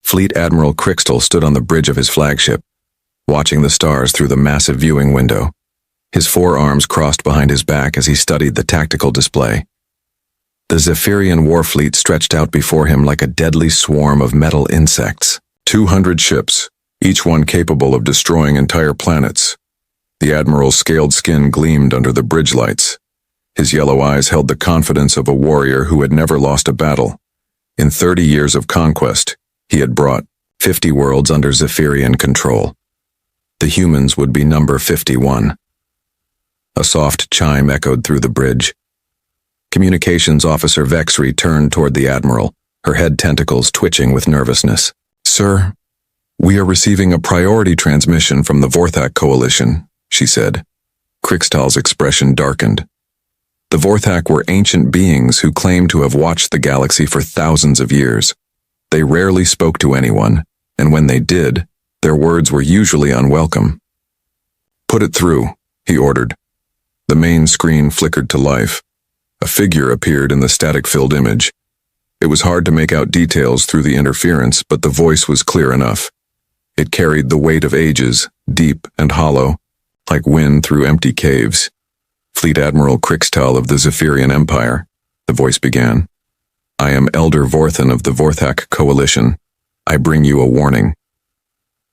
Fleet Admiral Crixtal stood on the bridge of his flagship, watching the stars through the massive viewing window, his forearms crossed behind his back as he studied the tactical display. The Zephyrian warfleet stretched out before him like a deadly swarm of metal insects. 200 ships, each one capable of destroying entire planets. The Admiral's scaled skin gleamed under the bridge lights. His yellow eyes held the confidence of a warrior who had never lost a battle. In 30 years of conquest, he had brought 50 worlds under Zephyrian control. The humans would be number 51. A soft chime echoed through the bridge. Communications Officer Vexry turned toward the Admiral, her head tentacles twitching with nervousness. "Sir, we are receiving a priority transmission from the Vorthak Coalition," she said. Crixtal's expression darkened. The Vorthak were ancient beings who claimed to have watched the galaxy for thousands of years. They rarely spoke to anyone, and when they did, their words were usually unwelcome. "Put it through," he ordered. The main screen flickered to life. A figure appeared in the static-filled image. It was hard to make out details through the interference, but the voice was clear enough. It carried the weight of ages, deep and hollow, like wind through empty caves. "Fleet Admiral Crixtal of the Zephyrian Empire," the voice began. "I am Elder Vorthan of the Vorthak Coalition. I bring you a warning."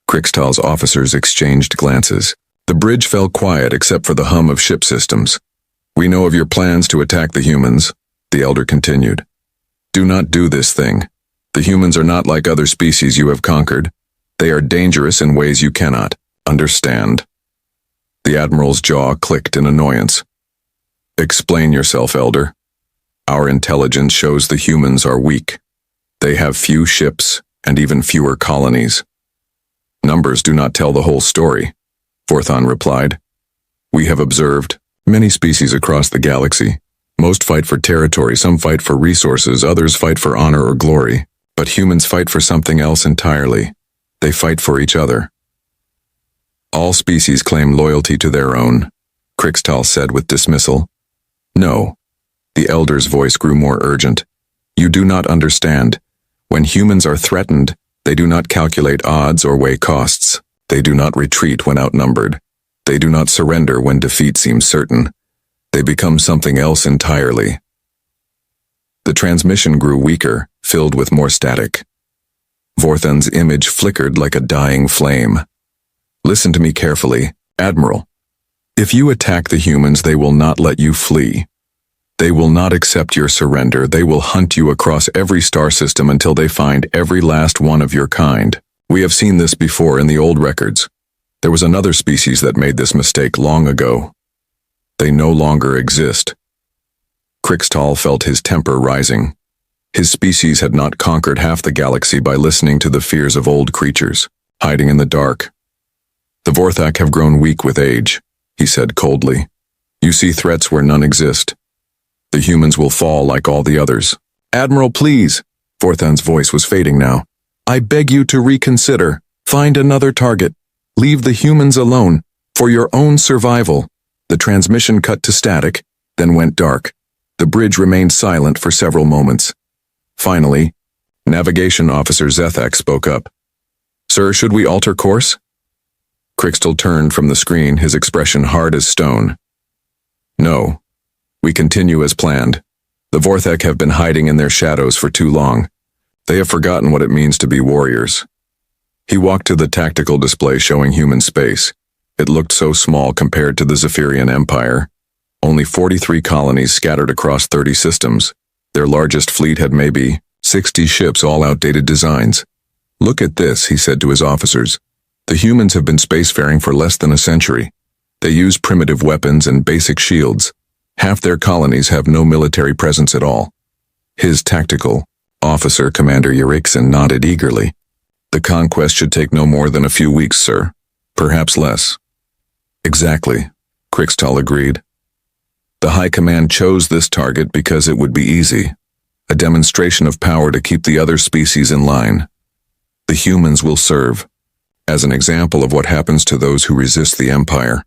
Crixtal's officers exchanged glances. The bridge fell quiet except for the hum of ship systems. "We know of your plans to attack the humans," the Elder continued. "Do not do this thing. The humans are not like other species you have conquered. They are dangerous in ways you cannot understand." The Admiral's jaw clicked in annoyance. "Explain yourself, Elder. Our intelligence shows the humans are weak. They have few ships and even fewer colonies." "Numbers do not tell the whole story," Vorthan replied. "We have observed many species across the galaxy. Most fight for territory, some fight for resources, others fight for honor or glory. But humans fight for something else entirely. They fight for each other." "All species claim loyalty to their own," Crixtal said with dismissal. "No." The Elder's voice grew more urgent. "You do not understand. When humans are threatened, they do not calculate odds or weigh costs. They do not retreat when outnumbered. They do not surrender when defeat seems certain. They become something else entirely." The transmission grew weaker, filled with more static. Vorthan's image flickered like a dying flame. "Listen to me carefully, Admiral. If you attack the humans, they will not let you flee. They will not accept your surrender. They will hunt you across every star system until they find every last one of your kind. We have seen this before in the old records. There was another species that made this mistake long ago. They no longer exist." Crixtal felt his temper rising. His species had not conquered half the galaxy by listening to the fears of old creatures, hiding in the dark. "The Vorthak have grown weak with age," he said coldly. "You see threats where none exist. The humans will fall like all the others." "Admiral, please." Vorthan's voice was fading now. "I beg you to reconsider. Find another target. Leave the humans alone, for your own survival." The transmission cut to static, then went dark. The bridge remained silent for several moments. Finally, Navigation Officer Zethak spoke up. "Sir, should we alter course?" Crixtal turned from the screen, his expression hard as stone. "No. We continue as planned. The Vorthak have been hiding in their shadows for too long. They have forgotten what it means to be warriors." He walked to the tactical display showing human space. It looked so small compared to the Zephyrian Empire. Only 43 colonies scattered across 30 systems. Their largest fleet had maybe 60 ships, all outdated designs. "Look at this," he said to his officers. "The humans have been spacefaring for less than a century. They use primitive weapons and basic shields. Half their colonies have no military presence at all." His tactical officer, Commander Yerixin, nodded eagerly. "The conquest should take no more than a few weeks, sir. Perhaps less." "Exactly," Crixtal agreed. "The High Command chose this target because it would be easy. A demonstration of power to keep the other species in line. The humans will serve as an example of what happens to those who resist the Empire."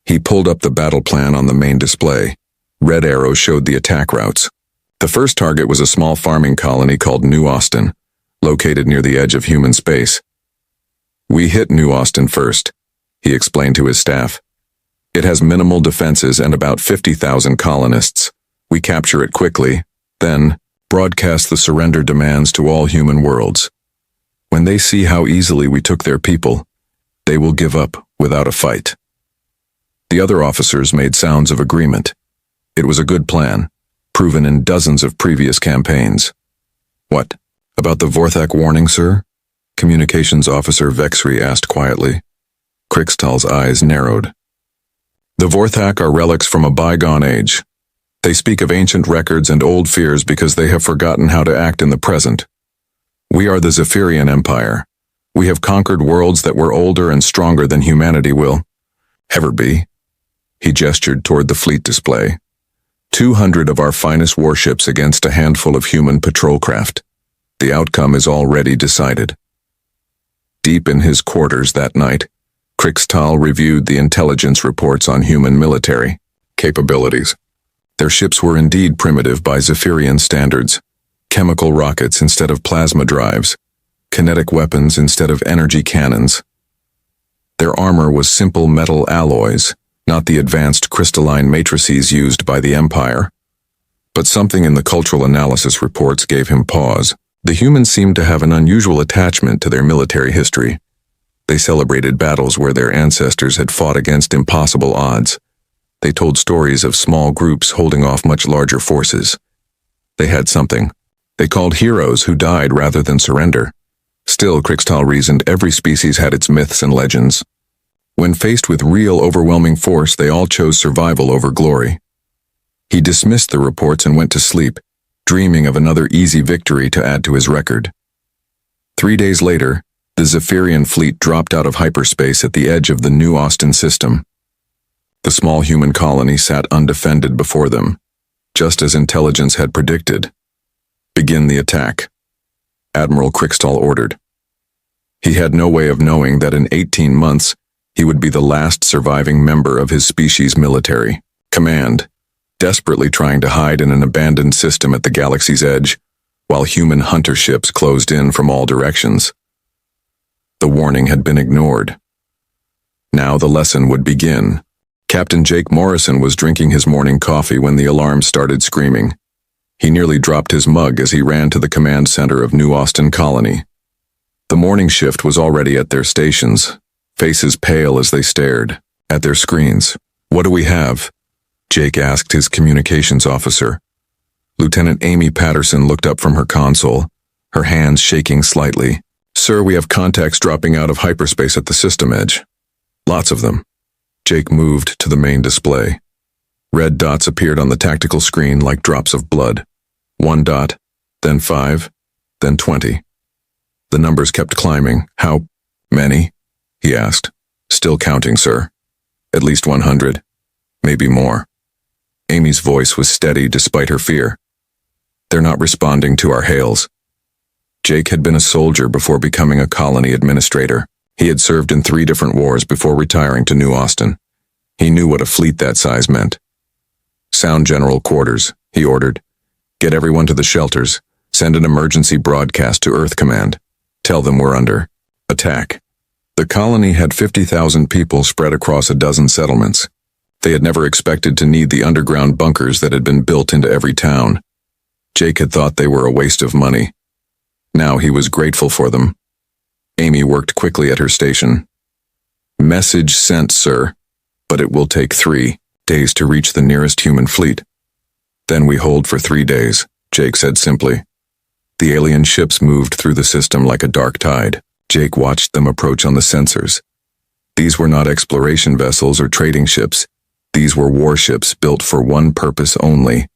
He pulled up the battle plan on the main display. Red arrows showed the attack routes. The first target was a small farming colony called New Austin, located near the edge of human space. We hit New Austin first, he explained to his staff. It has minimal defenses and about 50,000 colonists. We capture it quickly, then broadcast the surrender demands to all human worlds. When they see how easily we took their people, they will give up without a fight. The other officers made sounds of agreement. It was a good plan, proven in dozens of previous campaigns. What? About the Vorthak warning, sir? Communications Officer Vexry asked quietly. Krikstal's eyes narrowed. The Vorthak are relics from a bygone age. They speak of ancient records and old fears because they have forgotten how to act in the present. We are the Zephyrian Empire. We have conquered worlds that were older and stronger than humanity will ever be. He gestured toward the fleet display. 200 of our finest warships against a handful of human patrol craft. The outcome is already decided. Deep in his quarters that night, Krikstal reviewed the intelligence reports on human military capabilities. Their ships were indeed primitive by Zephyrian standards. Chemical rockets instead of plasma drives, kinetic weapons instead of energy cannons. Their armor was simple metal alloys, not the advanced crystalline matrices used by the Empire. But something in the cultural analysis reports gave him pause. The humans seemed to have an unusual attachment to their military history. They celebrated battles where their ancestors had fought against impossible odds. They told stories of small groups holding off much larger forces. They had something. They called heroes who died rather than surrender. Still, Krikstal reasoned, every species had its myths and legends. When faced with real overwhelming force, they all chose survival over glory. He dismissed the reports and went to sleep, dreaming of another easy victory to add to his record. 3 days later, the Zephyrian fleet dropped out of hyperspace at the edge of the New Austin system. The small human colony sat undefended before them, just as intelligence had predicted. Begin the attack, Admiral Krikstal ordered. He had no way of knowing that in 18 months, he would be the last surviving member of his species' military command, desperately trying to hide in an abandoned system at the galaxy's edge, while human hunter ships closed in from all directions. The warning had been ignored. Now the lesson would begin. Captain Jake Morrison was drinking his morning coffee when the alarm started screaming. He nearly dropped his mug as he ran to the command center of New Austin Colony. The morning shift was already at their stations, faces pale as they stared at their screens. What do we have? Jake asked his communications officer. Lieutenant Amy Patterson looked up from her console, her hands shaking slightly. Sir, we have contacts dropping out of hyperspace at the system edge. Lots of them. Jake moved to the main display. Red dots appeared on the tactical screen like drops of blood. 1 dot, then 5, then 20. The numbers kept climbing. How many? He asked. Still counting, sir. At least 100. Maybe more. Amy's voice was steady despite her fear. They're not responding to our hails. Jake had been a soldier before becoming a colony administrator. He had served in 3 different wars before retiring to New Austin. He knew what a fleet that size meant. Sound general quarters, he ordered. Get everyone to the shelters. Send an emergency broadcast to Earth Command. Tell them we're under attack. The colony had 50,000 people spread across a dozen settlements. They had never expected to need the underground bunkers that had been built into every town. Jake had thought they were a waste of money. Now he was grateful for them. Amy worked quickly at her station. Message sent, sir, but it will take 3 days to reach the nearest human fleet. Then we hold for 3 days, Jake said simply. The alien ships moved through the system like a dark tide. Jake watched them approach on the sensors. These were not exploration vessels or trading ships. These were warships built for one purpose only.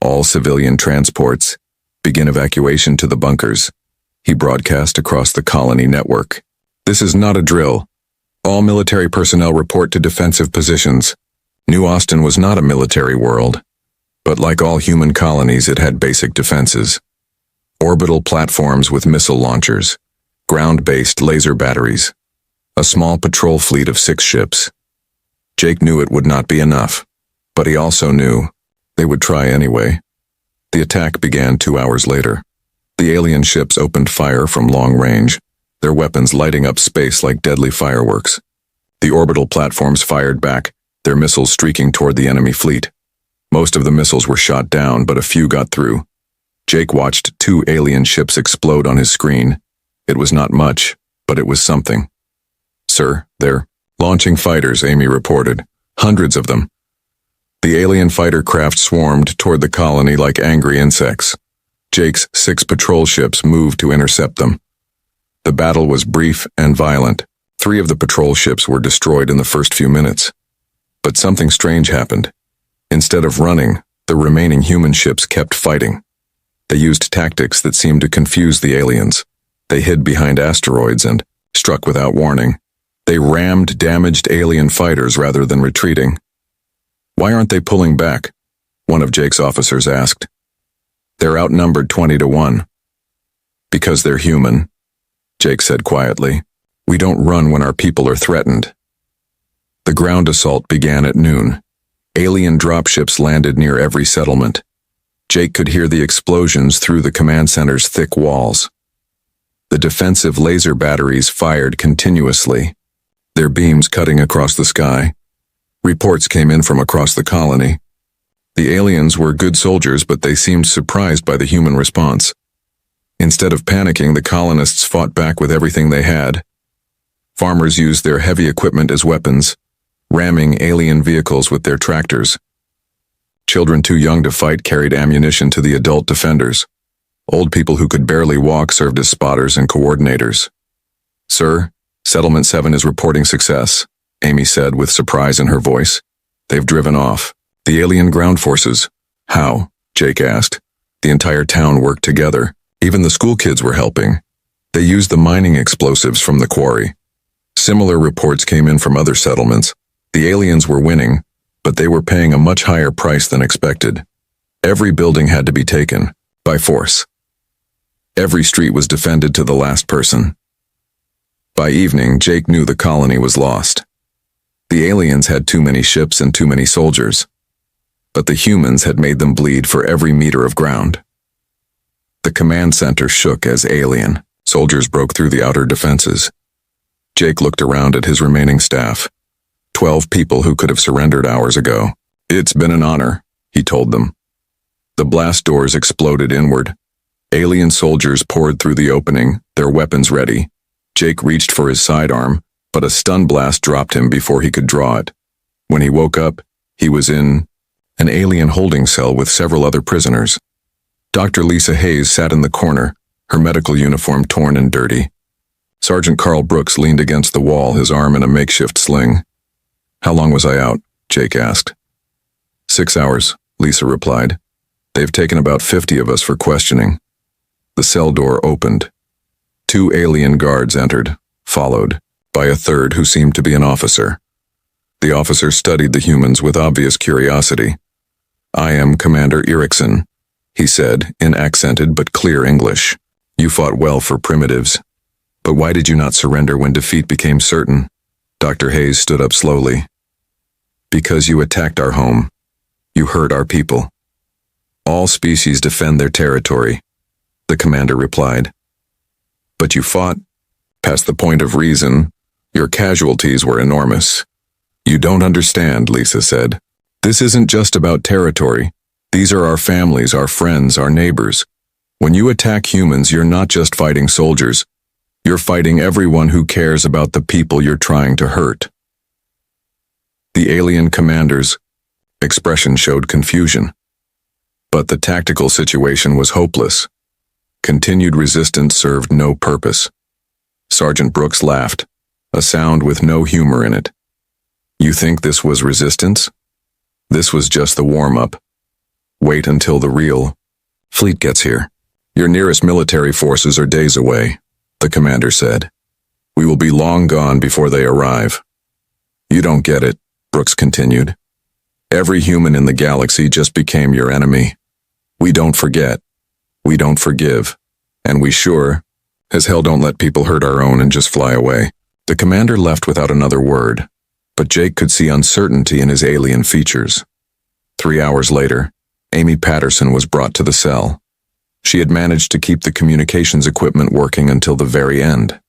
All civilian transports. Begin evacuation to the bunkers. He broadcast across the colony network. This is not a drill. All military personnel report to defensive positions. New Austin was not a military world, but like all human colonies, it had basic defenses. Orbital platforms with missile launchers, ground-based laser batteries, a small patrol fleet of 6 ships. Jake knew it would not be enough, but he also knew they would try anyway. The attack began 2 hours later. The alien ships opened fire from long range, their weapons lighting up space like deadly fireworks. The orbital platforms fired back, their missiles streaking toward the enemy fleet. Most of the missiles were shot down, but a few got through. Jake watched 2 alien ships explode on his screen. It was not much, but it was something. "Sir, they're launching fighters," Amy reported. "Hundreds of them." The alien fighter craft swarmed toward the colony like angry insects. Jake's 6 patrol ships moved to intercept them. The battle was brief and violent. 3 of the patrol ships were destroyed in the first few minutes. But something strange happened. Instead of running, the remaining human ships kept fighting. They used tactics that seemed to confuse the aliens. They hid behind asteroids and, struck without warning, they rammed damaged alien fighters rather than retreating. "Why aren't they pulling back?" one of Jake's officers asked. "They're outnumbered 20-1. "Because they're human," Jake said quietly. "We don't run when our people are threatened." The ground assault began at noon. Alien dropships landed near every settlement. Jake could hear the explosions through the command center's thick walls. The defensive laser batteries fired continuously, their beams cutting across the sky. Reports came in from across the colony. The aliens were good soldiers, but they seemed surprised by the human response. Instead of panicking, the colonists fought back with everything they had. Farmers used their heavy equipment as weapons, ramming alien vehicles with their tractors. Children too young to fight carried ammunition to the adult defenders. Old people who could barely walk served as spotters and coordinators. "Sir, Settlement 7 is reporting success," Amy said with surprise in her voice. "They've driven off. The alien ground forces." "How?" Jake asked. "The entire town worked together. Even the school kids were helping. They used the mining explosives from the quarry." Similar reports came in from other settlements. The aliens were winning, but they were paying a much higher price than expected. Every building had to be taken, by force. Every street was defended to the last person. By evening, Jake knew the colony was lost. The aliens had too many ships and too many soldiers, but the humans had made them bleed for every meter of ground. The command center shook as alien soldiers broke through the outer defenses. Jake looked around at his remaining staff. 12 people who could have surrendered hours ago. "It's been an honor," he told them. The blast doors exploded inward. Alien soldiers poured through the opening, their weapons ready. Jake reached for his sidearm, but a stun blast dropped him before he could draw it. When he woke up, he was in an alien holding cell with several other prisoners. Dr. Lisa Hayes sat in the corner, her medical uniform torn and dirty. Sergeant Carl Brooks leaned against the wall, his arm in a makeshift sling. "How long was I out?" Jake asked. 6 hours, Lisa replied. "They've taken about 50 of us for questioning." The cell door opened. 2 alien guards entered, followed by a third who seemed to be an officer. The officer studied the humans with obvious curiosity. "I am Commander Erickson," he said in accented but clear English. "You fought well for primitives. But why did you not surrender when defeat became certain?" Dr. Hayes stood up slowly. "Because you attacked our home. You hurt our people." "All species defend their territory," the commander replied. "But you fought past the point of reason. Your casualties were enormous." "You don't understand," Lisa said. "This isn't just about territory. These are our families, our friends, our neighbors. When you attack humans, you're not just fighting soldiers. You're fighting everyone who cares about the people you're trying to hurt." The alien commander's expression showed confusion. But the tactical situation was hopeless. Continued resistance served no purpose. Sergeant Brooks laughed, a sound with no humor in it. "You think this was resistance? This was just the warm-up. Wait until the real fleet gets here. Your nearest military forces are days away," the commander said. "We will be long gone before they arrive." "You don't get it," Brooks continued. "Every human in the galaxy just became your enemy. We don't forget. We don't forgive. And we sure as hell don't let people hurt our own and just fly away." The commander left without another word, but Jake could see uncertainty in his alien features. 3 hours later, Amy Patterson was brought to the cell. She had managed to keep the communications equipment working until the very end.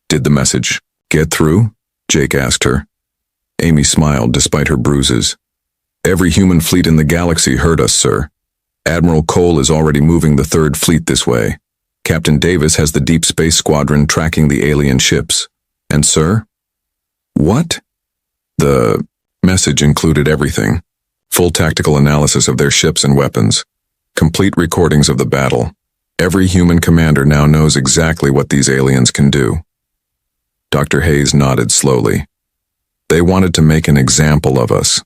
"Did the message get through?" Jake asked her. Amy smiled despite her bruises. "Every human fleet in the galaxy heard us, sir. Admiral Cole is already moving the Third Fleet this way. Captain Davis has the Deep Space Squadron tracking the alien ships. And sir?" "What?" The message included everything. Full tactical analysis of their ships and weapons. Complete recordings of the battle. Every human commander now knows exactly what these aliens can do. Dr. Hayes nodded slowly. They wanted to make an example of us.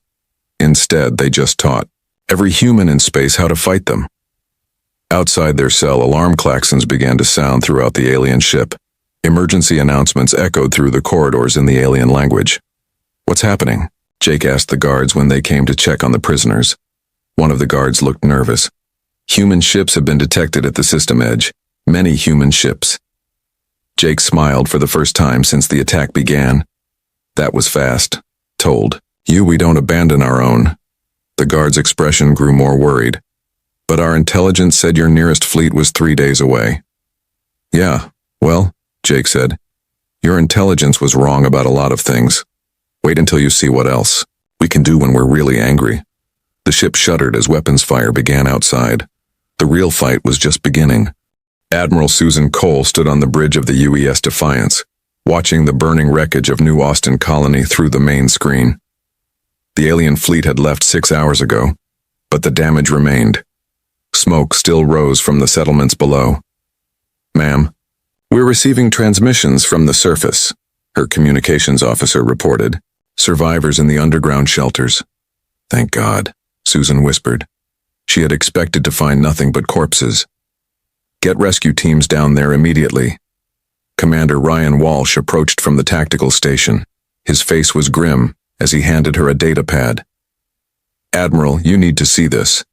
Instead, they just taught every human in space how to fight them. Outside their cell, alarm klaxons began to sound throughout the alien ship. Emergency announcements echoed through the corridors in the alien language. "What's happening?" Jake asked the guards when they came to check on the prisoners. One of the guards looked nervous. "Human ships have been detected at the system edge. Many human ships." Jake smiled for the first time since the attack began. "That was fast." "Told you we don't abandon our own." The guard's expression grew more worried. "But our intelligence said your nearest fleet was 3 days away." "Yeah, well," Jake said, "your intelligence was wrong about a lot of things. Wait until you see what else we can do when we're really angry." The ship shuddered as weapons fire began outside. The real fight was just beginning. Admiral Susan Cole stood on the bridge of the UES Defiance, watching the burning wreckage of New Austin Colony through the main screen. The alien fleet had left 6 hours ago, but the damage remained. Smoke still rose from the settlements below. "Ma'am, we're receiving transmissions from the surface," her communications officer reported. "Survivors in the underground shelters." "Thank God," Susan whispered. She had expected to find nothing but corpses. "Get rescue teams down there immediately." Commander Ryan Walsh approached from the tactical station. His face was grim as he handed her a data pad. "Admiral, you need to see this."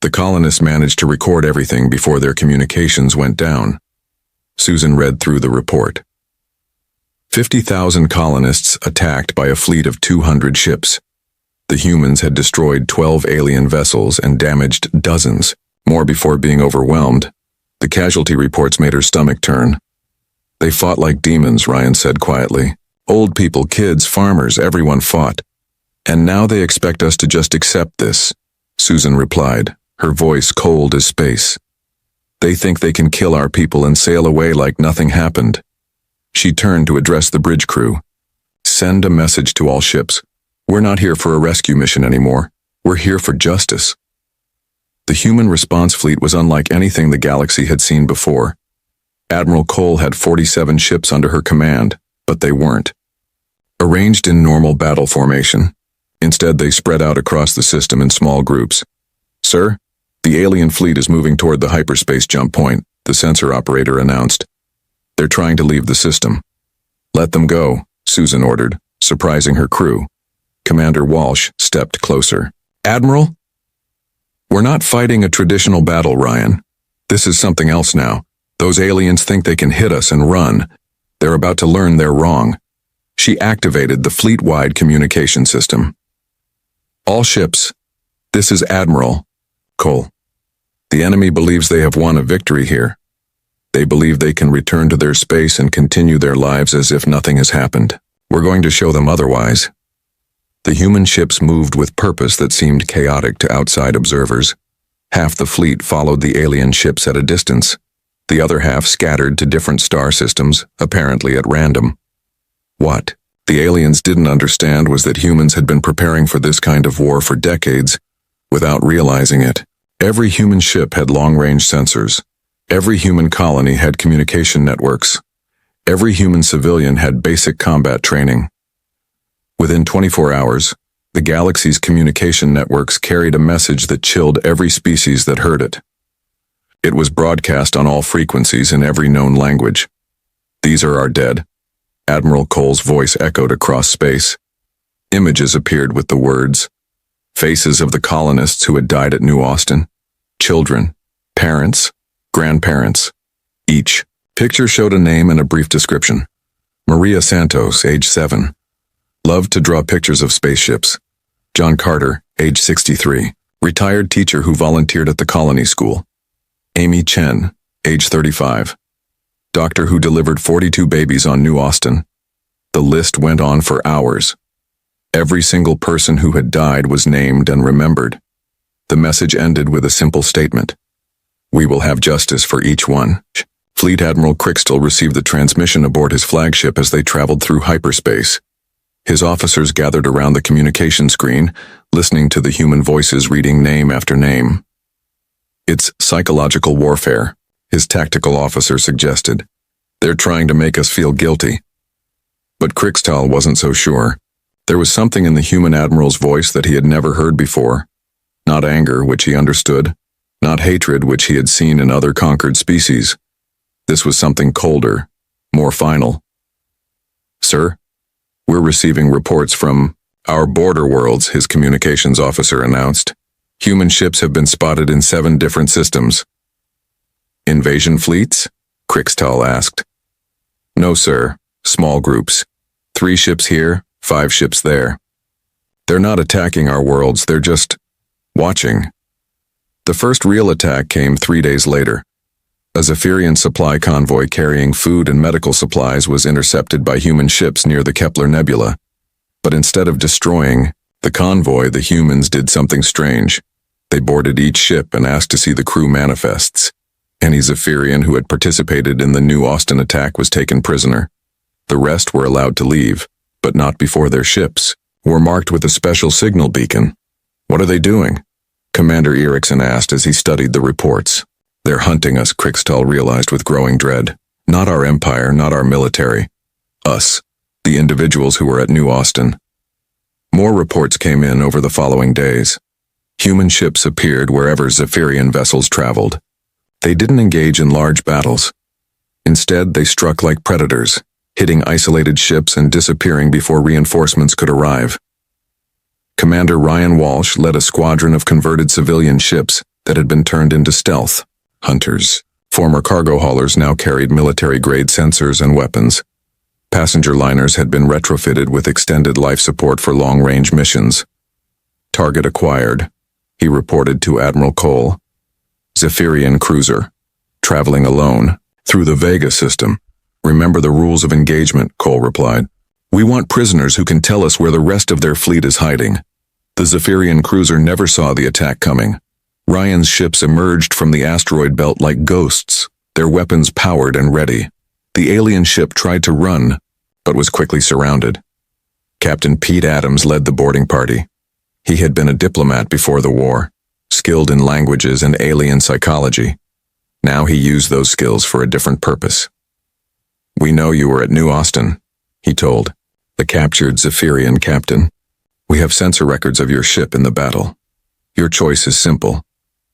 The colonists managed to record everything before their communications went down. Susan read through the report. 50,000 colonists attacked by a fleet of 200 ships. The humans had destroyed 12 alien vessels and damaged dozens, more before being overwhelmed. The casualty reports made her stomach turn. "They fought like demons," Ryan said quietly. "Old people, kids, farmers, everyone fought. And now they expect us to just accept this," Susan replied, her voice cold as space. "They think they can kill our people and sail away like nothing happened." She turned to address the bridge crew. "Send a message to all ships. We're not here for a rescue mission anymore. We're here for justice." The human response fleet was unlike anything the galaxy had seen before. Admiral Cole had 47 ships under her command, but they weren't arranged in normal battle formation. Instead, they spread out across the system in small groups. "Sir, the alien fleet is moving toward the hyperspace jump point," the sensor operator announced. "They're trying to leave the system." "Let them go," Susan ordered, surprising her crew. Commander Walsh stepped closer. "Admiral? We're not fighting a traditional battle, Ryan. This is something else now. Those aliens think they can hit us and run. They're about to learn they're wrong." She activated the fleet-wide communication system. "All ships, this is Admiral Cole. The enemy believes they have won a victory here. They believe they can return to their space and continue their lives as if nothing has happened. We're going to show them otherwise." The human ships moved with purpose that seemed chaotic to outside observers. Half the fleet followed the alien ships at a distance. The other half scattered to different star systems, apparently at random. What the aliens didn't understand was that humans had been preparing for this kind of war for decades, without realizing it. Every human ship had long-range sensors. Every human colony had communication networks. Every human civilian had basic combat training. Within 24 hours, the galaxy's communication networks carried a message that chilled every species that heard it. It was broadcast on all frequencies in every known language. "These are our dead." Admiral Cole's voice echoed across space. Images appeared with the words. Faces of the colonists who had died at New Austin. Children, parents, grandparents. Each picture showed a name and a brief description. Maria Santos, age 7. Loved to draw pictures of spaceships. John Carter, age 63. Retired teacher who volunteered at the colony school. Amy Chen, age 35. Doctor who delivered 42 babies on New Austin. The list went on for hours. Every single person who had died was named and remembered. The message ended with a simple statement. We will have justice for each one. Fleet Admiral Crichton received the transmission aboard his flagship as they traveled through hyperspace. His officers gathered around the communication screen, listening to the human voices reading name after name. It's psychological warfare, his tactical officer suggested. They're trying to make us feel guilty. But Crichton wasn't so sure. There was something in the human admiral's voice that he had never heard before. Not anger, which he understood. Not hatred, which he had seen in other conquered species. This was something colder, more final. Sir, we're receiving reports from our border worlds, his communications officer announced. Human ships have been spotted in 7 different systems. Invasion fleets? Crichton asked. No, sir. Small groups. 3 ships here, 5 ships there. They're not attacking our worlds, they're just watching. The first real attack came 3 days later. A Zephyrian supply convoy carrying food and medical supplies was intercepted by human ships near the Kepler Nebula. But instead of destroying the convoy, the humans did something strange. They boarded each ship and asked to see the crew manifests. Any Zephyrian who had participated in the New Austin attack was taken prisoner. The rest were allowed to leave, but not before their ships were marked with a special signal beacon. What are they doing? Commander Erickson asked as he studied the reports. They're hunting us, Crichton realized with growing dread. Not our empire, not our military. Us, the individuals who were at New Austin. More reports came in over the following days. Human ships appeared wherever Zephyrian vessels traveled. They didn't engage in large battles. Instead, they struck like predators, hitting isolated ships and disappearing before reinforcements could arrive. Commander Ryan Walsh led a squadron of converted civilian ships that had been turned into stealth hunters. Former cargo haulers now carried military-grade sensors and weapons. Passenger liners had been retrofitted with extended life support for long-range missions. Target acquired, he reported to Admiral Cole. Zephyrian cruiser, traveling alone, through the Vega system. Remember the rules of engagement, Cole replied. We want prisoners who can tell us where the rest of their fleet is hiding. The Zephyrian cruiser never saw the attack coming. Ryan's ships emerged from the asteroid belt like ghosts, their weapons powered and ready. The alien ship tried to run, but was quickly surrounded. Captain Pete Adams led the boarding party. He had been a diplomat before the war, skilled in languages and alien psychology. Now he used those skills for a different purpose. We know you were at New Austin, he told the captured Zephyrian captain. We have sensor records of your ship in the battle. Your choice is simple.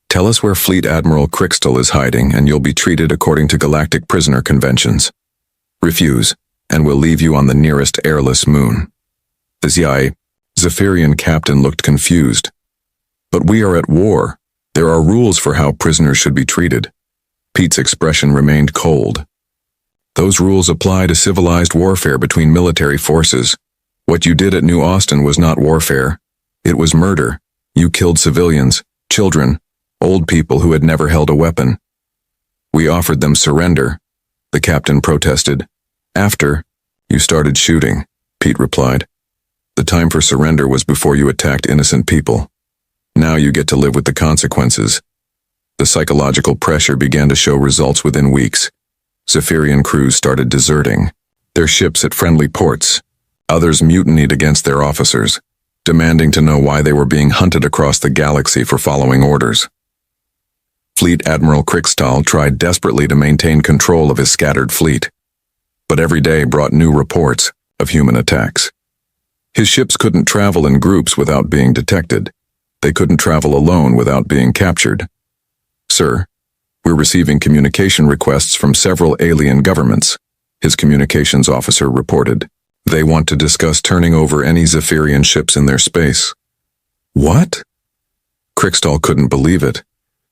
Tell us where Fleet Admiral Crichton is hiding and you'll be treated according to galactic prisoner conventions. Refuse, and we'll leave you on the nearest airless moon. The Zephyrian captain looked confused. But we are at war. There are rules for how prisoners should be treated. Pete's expression remained cold. Those rules apply to civilized warfare between military forces. What you did at New Austin was not warfare. It was murder. You killed civilians, children, old people who had never held a weapon. We offered them surrender, the captain protested. After, you started shooting, Pete replied. The time for surrender was before you attacked innocent people. Now you get to live with the consequences. The psychological pressure began to show results within weeks. Zephyrian crews started deserting their ships at friendly ports. Others mutinied against their officers, demanding to know why they were being hunted across the galaxy for following orders. Fleet Admiral Crichton tried desperately to maintain control of his scattered fleet, but every day brought new reports of human attacks. His ships couldn't travel in groups without being detected. They couldn't travel alone without being captured. Sir, we're receiving communication requests from several alien governments, his communications officer reported. They want to discuss turning over any Zephyrian ships in their space. What? Crichton couldn't believe it.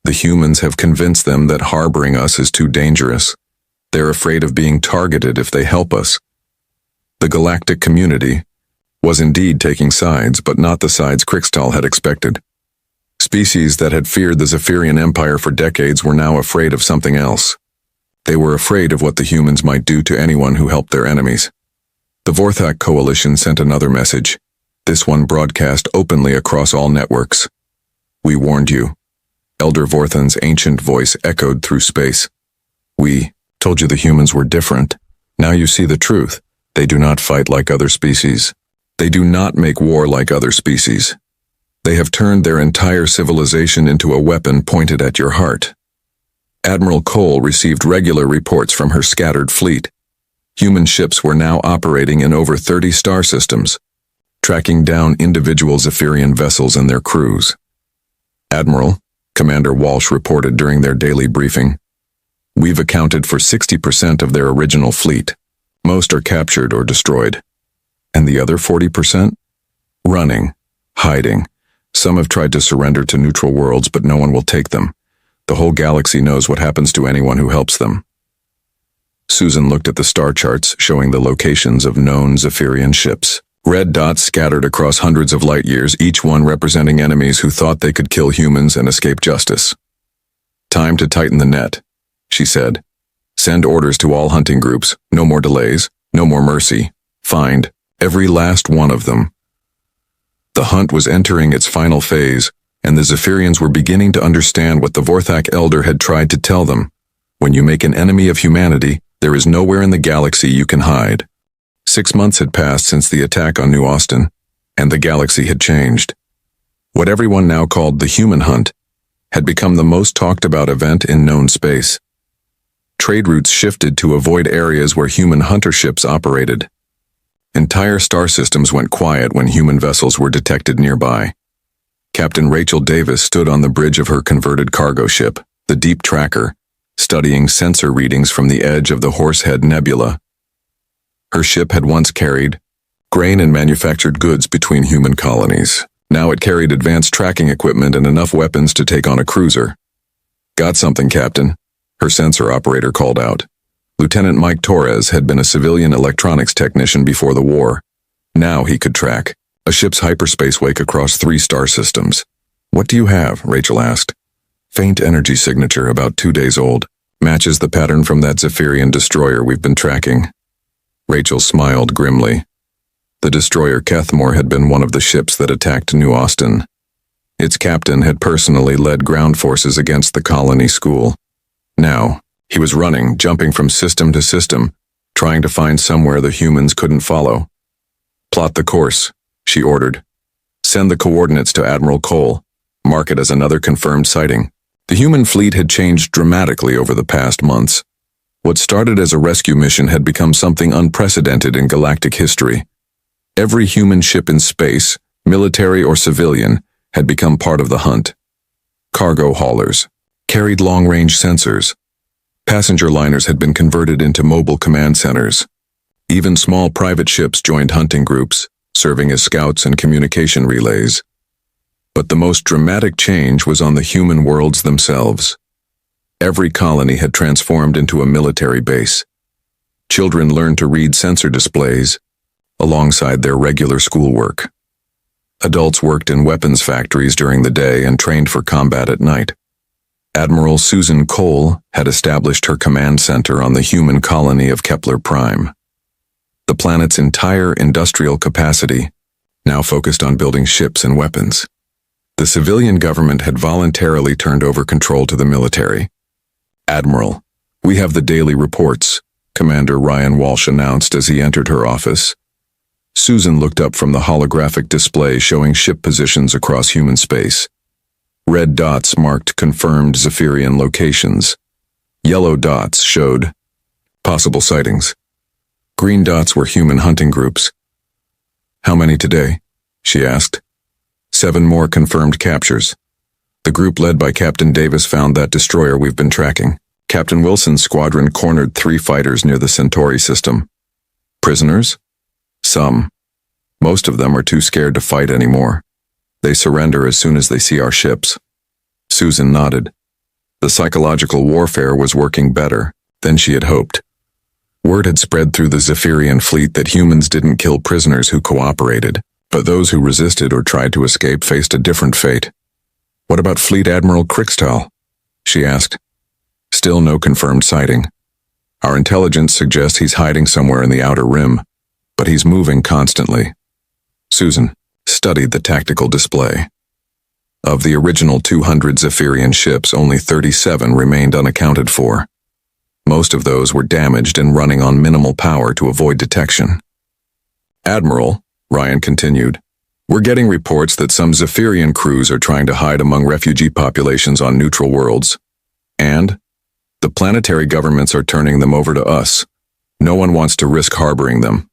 The humans have convinced them that harboring us is too dangerous. They're afraid of being targeted if they help us. The galactic community was indeed taking sides, but not the sides Crichton had expected. Species that had feared the Zephyrian Empire for decades were now afraid of something else. They were afraid of what the humans might do to anyone who helped their enemies. The Vorthak Coalition sent another message, this one broadcast openly across all networks. We warned you. Elder Vorthan's ancient voice echoed through space. We told you the humans were different. Now you see the truth. They do not fight like other species. They do not make war like other species. They have turned their entire civilization into a weapon pointed at your heart. Admiral Cole received regular reports from her scattered fleet. Human ships were now operating in over 30 star systems, tracking down individual Zephyrian vessels and their crews. Admiral, Commander Walsh reported during their daily briefing, we've accounted for 60% of their original fleet. Most are captured or destroyed. And the other 40%? Running, hiding. Some have tried to surrender to neutral worlds, but no one will take them. The whole galaxy knows what happens to anyone who helps them. Susan looked at the star charts showing the locations of known Zephyrian ships. Red dots scattered across hundreds of light years, each one representing enemies who thought they could kill humans and escape justice. Time to tighten the net, she said. Send orders to all hunting groups, no more delays, no more mercy. Find every last one of them. The hunt was entering its final phase, and the Zephyrians were beginning to understand what the Vorthak Elder had tried to tell them. When you make an enemy of humanity, there is nowhere in the galaxy you can hide. 6 months had passed since the attack on New Austin, and the galaxy had changed. What everyone now called the human hunt had become the most talked about event in known space. Trade routes shifted to avoid areas where human hunter ships operated. Entire star systems went quiet when human vessels were detected nearby. Captain Rachel Davis stood on the bridge of her converted cargo ship, the Deep Tracker, studying sensor readings from the edge of the Horsehead Nebula. Her ship had once carried grain and manufactured goods between human colonies. Now it carried advanced tracking equipment and enough weapons to take on a cruiser. Got something, Captain, her sensor operator called out. Lieutenant Mike Torres had been a civilian electronics technician before the war. Now he could track a ship's hyperspace wake across 3 star systems. What do you have? Rachel asked. Faint energy signature, about 2 days old. Matches the pattern from that Zephyrian destroyer we've been tracking. Rachel smiled grimly. The destroyer Kethmore had been one of the ships that attacked New Austin. Its captain had personally led ground forces against the colony school. Now, he was running, jumping from system to system, trying to find somewhere the humans couldn't follow. Plot the course, she ordered. Send the coordinates to Admiral Cole. Mark it as another confirmed sighting. The human fleet had changed dramatically over the past months. What started as a rescue mission had become something unprecedented in galactic history. Every human ship in space, military or civilian, had become part of the hunt. Cargo haulers carried long-range sensors. Passenger liners had been converted into mobile command centers. Even small private ships joined hunting groups, serving as scouts and communication relays. But the most dramatic change was on the human worlds themselves. Every colony had transformed into a military base. Children learned to read sensor displays alongside their regular schoolwork. Adults worked in weapons factories during the day and trained for combat at night. Admiral Susan Cole had established her command center on the human colony of Kepler Prime. The planet's entire industrial capacity now focused on building ships and weapons. The civilian government had voluntarily turned over control to the military. Admiral, we have the daily reports, Commander Ryan Walsh announced as he entered her office. Susan looked up from the holographic display showing ship positions across human space. Red dots marked confirmed Zephyrian locations. Yellow dots showed possible sightings. Green dots were human hunting groups. How many today? She asked. 7 more confirmed captures. The group led by Captain Davis found that destroyer we've been tracking. Captain Wilson's squadron cornered 3 fighters near the Centauri system. Prisoners? Some. Most of them are too scared to fight anymore. They surrender as soon as they see our ships. Susan nodded. The psychological warfare was working better than she had hoped. Word had spread through the Zephyrian fleet that humans didn't kill prisoners who cooperated, but those who resisted or tried to escape faced a different fate. What about Fleet Admiral Kriegstahl? She asked. Still no confirmed sighting. Our intelligence suggests he's hiding somewhere in the outer rim, but he's moving constantly. Susan studied the tactical display. Of the original 200 Zephyrian ships, only 37 remained unaccounted for. Most of those were damaged and running on minimal power to avoid detection. Admiral, Ryan continued, we're getting reports that some Zephyrian crews are trying to hide among refugee populations on neutral worlds. And the planetary governments are turning them over to us. No one wants to risk harboring them.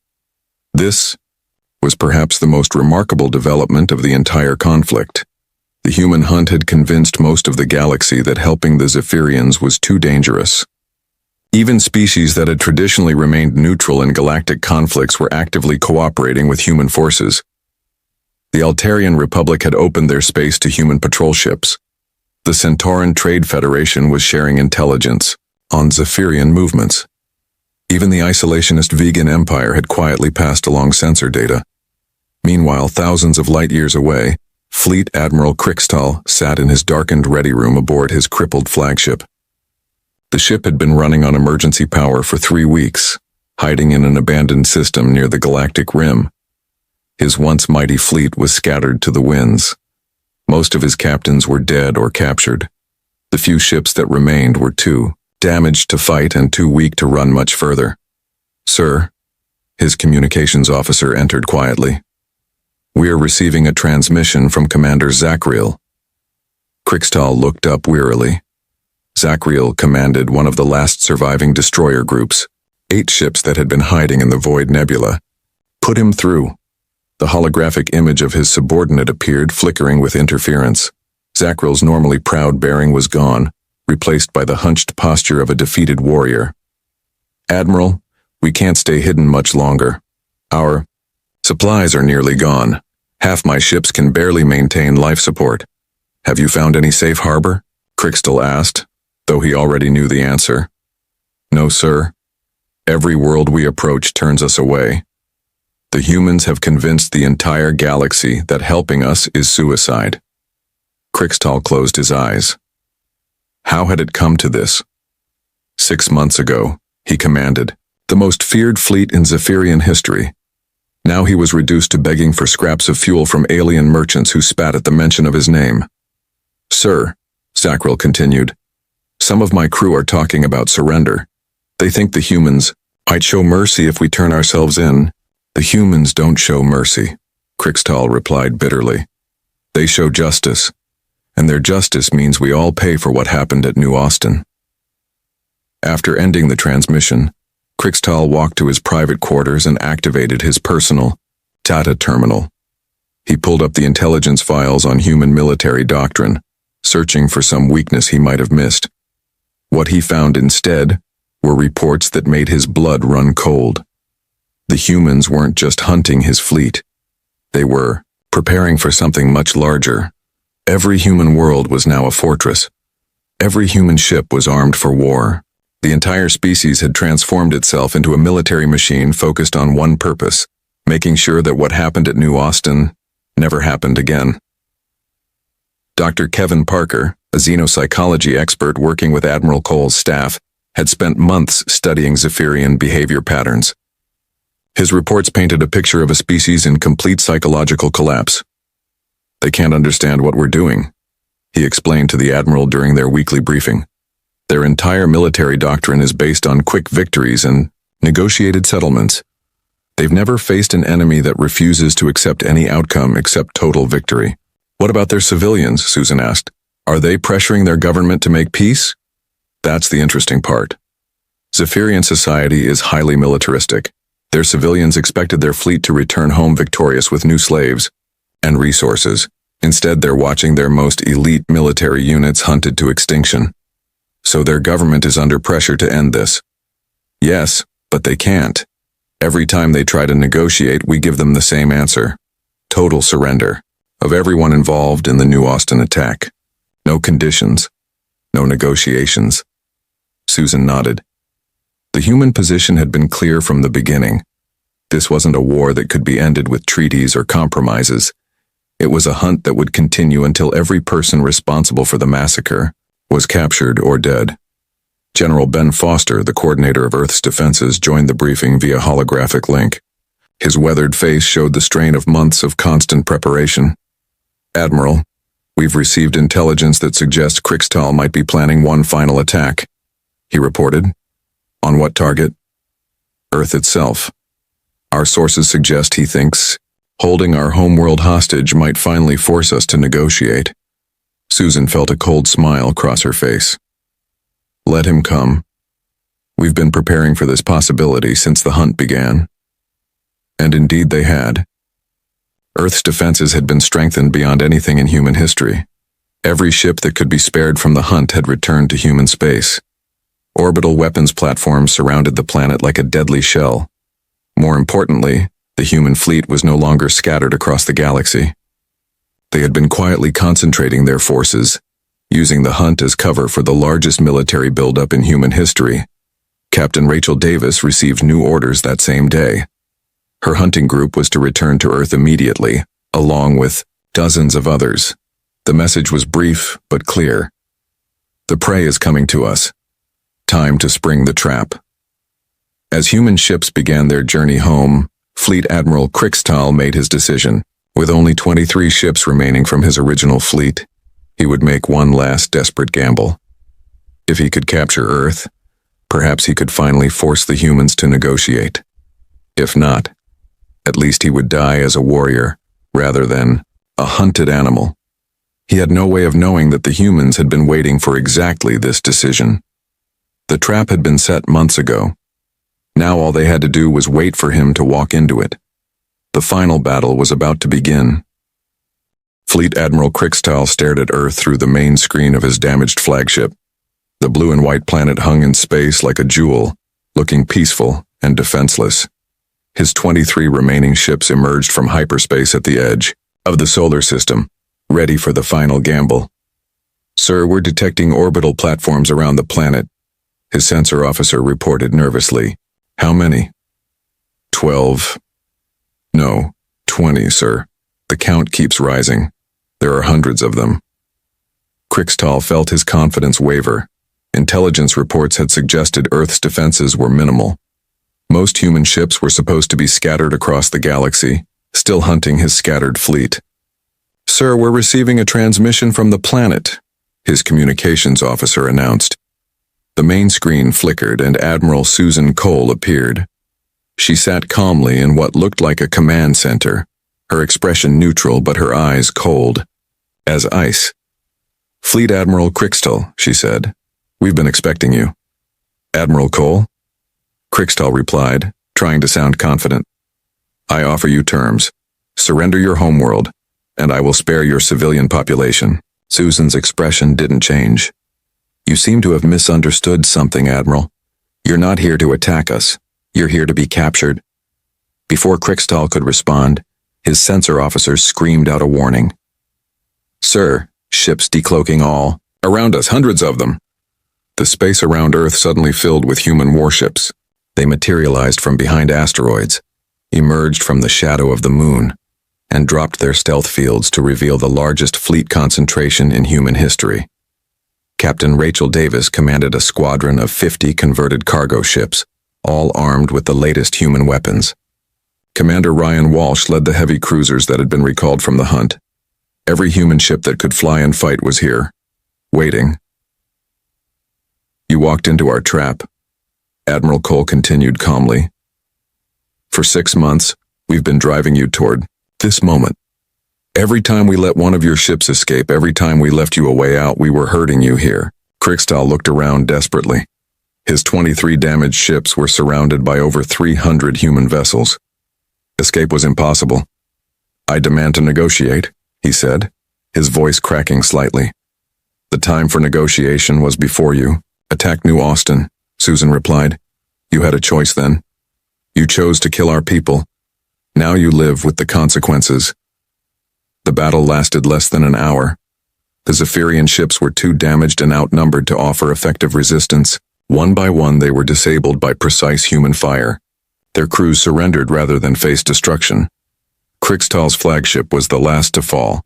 This was perhaps the most remarkable development of the entire conflict. The human hunt had convinced most of the galaxy that helping the Zephyrians was too dangerous. Even species that had traditionally remained neutral in galactic conflicts were actively cooperating with human forces. The Altarian Republic had opened their space to human patrol ships. The Centauran Trade Federation was sharing intelligence on Zephyrian movements. Even the isolationist vegan empire had quietly passed along sensor data. Meanwhile, thousands of light years away, Fleet Admiral Kriegstahl sat in his darkened ready room aboard his crippled flagship. The ship had been running on emergency power for 3 weeks, hiding in an abandoned system near the galactic rim. His once mighty fleet was scattered to the winds. Most of his captains were dead or captured. The few ships that remained were too damaged to fight and too weak to run much further. Sir, his communications officer entered quietly. We are receiving a transmission from Commander Zachriel. Kriegstahl looked up wearily. Zachriel commanded one of the last surviving destroyer groups, 8 ships that had been hiding in the Void Nebula. Put him through. The holographic image of his subordinate appeared, flickering with interference. Zachriel's normally proud bearing was gone, replaced by the hunched posture of a defeated warrior. Admiral, we can't stay hidden much longer. Our supplies are nearly gone. Half my ships can barely maintain life support. Have you found any safe harbor? Kriegstahl asked, though he already knew the answer. No, sir. Every world we approach turns us away. The humans have convinced the entire galaxy that helping us is suicide. Kriegstahl closed his eyes. How had it come to this? 6 months ago, he commanded the most feared fleet in Zephyrian history. Now he was reduced to begging for scraps of fuel from alien merchants who spat at the mention of his name. Sir, Zachriel continued, some of my crew are talking about surrender. They think the humans might show mercy if we turn ourselves in. The humans don't show mercy, Kriegstahl replied bitterly. They show justice, and their justice means we all pay for what happened at New Austin. After ending the transmission, Kriegstahl walked to his private quarters and activated his personal data terminal. He pulled up the intelligence files on human military doctrine, searching for some weakness he might have missed. What he found instead were reports that made his blood run cold. The humans weren't just hunting his fleet. They were preparing for something much larger. Every human world was now a fortress. Every human ship was armed for war. The entire species had transformed itself into a military machine focused on one purpose, making sure that what happened at New Austin never happened again. Dr. Kevin Parker, a xenopsychology expert working with Admiral Cole's staff, had spent months studying Zephyrian behavior patterns. His reports painted a picture of a species in complete psychological collapse. They can't understand what we're doing, he explained to the Admiral during their weekly briefing. Their entire military doctrine is based on quick victories and negotiated settlements. They've never faced an enemy that refuses to accept any outcome except total victory. What about their civilians? Susan asked. Are they pressuring their government to make peace? That's the interesting part. Zephyrian society is highly militaristic. Their civilians expected their fleet to return home victorious with new slaves and resources. Instead, they're watching their most elite military units hunted to extinction. So their government is under pressure to end this. Yes, but they can't. Every time they try to negotiate, we give them the same answer. Total surrender of everyone involved in the New Austin attack. No conditions. No negotiations. Susan nodded. The human position had been clear from the beginning. This wasn't a war that could be ended with treaties or compromises. It was a hunt that would continue until every person responsible for the massacre was captured or dead. General Ben Foster, the coordinator of Earth's defenses, joined the briefing via holographic link. His weathered face showed the strain of months of constant preparation. "Admiral, we've received intelligence that suggests Krixtal might be planning one final attack," he reported. "On what target?" "Earth itself. Our sources suggest he thinks holding our homeworld hostage might finally force us to negotiate." Susan felt a cold smile cross her face. "Let him come. We've been preparing for this possibility since the hunt began." And indeed they had. Earth's defenses had been strengthened beyond anything in human history. Every ship that could be spared from the hunt had returned to human space. Orbital weapons platforms surrounded the planet like a deadly shell. More importantly, the human fleet was no longer scattered across the galaxy. They had been quietly concentrating their forces, using the hunt as cover for the largest military buildup in human history. Captain Rachel Davis received new orders that same day. Her hunting group was to return to Earth immediately, along with dozens of others. The message was brief but clear. The prey is coming to us. Time to spring the trap. As human ships began their journey home, Fleet Admiral Krixtal made his decision. With only 23 ships remaining from his original fleet, he would make one last desperate gamble. If he could capture Earth, perhaps he could finally force the humans to negotiate. If not, at least he would die as a warrior, rather than a hunted animal. He had no way of knowing that the humans had been waiting for exactly this decision. The trap had been set months ago. Now all they had to do was wait for him to walk into it. The final battle was about to begin. Fleet Admiral Krixtal stared at Earth through the main screen of his damaged flagship. The blue and white planet hung in space like a jewel, looking peaceful and defenseless. His 23 remaining ships emerged from hyperspace at the edge of the solar system, ready for the final gamble. "Sir, we're detecting orbital platforms around the planet," his sensor officer reported nervously. "How many?" 12. "No, 20, sir. The count keeps rising. There are hundreds of them." Krixtal felt his confidence waver. Intelligence reports had suggested Earth's defenses were minimal. Most human ships were supposed to be scattered across the galaxy, still hunting his scattered fleet. "Sir, we're receiving a transmission from the planet," his communications officer announced. The main screen flickered and Admiral Susan Cole appeared. She sat calmly in what looked like a command center, her expression neutral but her eyes cold as ice. "Fleet Admiral Krixtal," she said. "We've been expecting you." "Admiral Cole?" Krixtal replied, trying to sound confident. "I offer you terms. Surrender your homeworld, and I will spare your civilian population." Susan's expression didn't change. "You seem to have misunderstood something, Admiral. You're not here to attack us. You're here to be captured." Before Krixtal could respond, his sensor officers screamed out a warning. "Sir, ships decloaking all. Around us, hundreds of them." The space around Earth suddenly filled with human warships. They materialized from behind asteroids, emerged from the shadow of the moon, and dropped their stealth fields to reveal the largest fleet concentration in human history. Captain Rachel Davis commanded a squadron of 50 converted cargo ships, all armed with the latest human weapons. Commander Ryan Walsh led the heavy cruisers that had been recalled from the hunt. Every human ship that could fly and fight was here, waiting. "You walked into our trap," Admiral Cole continued calmly. "For 6 months, we've been driving you toward this moment. Every time we let one of your ships escape, every time we left you a way out, we were hurting you here." Krixtal looked around desperately. His 23 damaged ships were surrounded by over 300 human vessels. Escape was impossible. "I demand to negotiate," he said, his voice cracking slightly. "The time for negotiation was before you. Attack New Austin," Susan replied. "You had a choice then. You chose to kill our people. Now you live with the consequences." The battle lasted less than an hour. The Zephyrian ships were too damaged and outnumbered to offer effective resistance. One by one, they were disabled by precise human fire. Their crews surrendered rather than face destruction. Krixtal's flagship was the last to fall.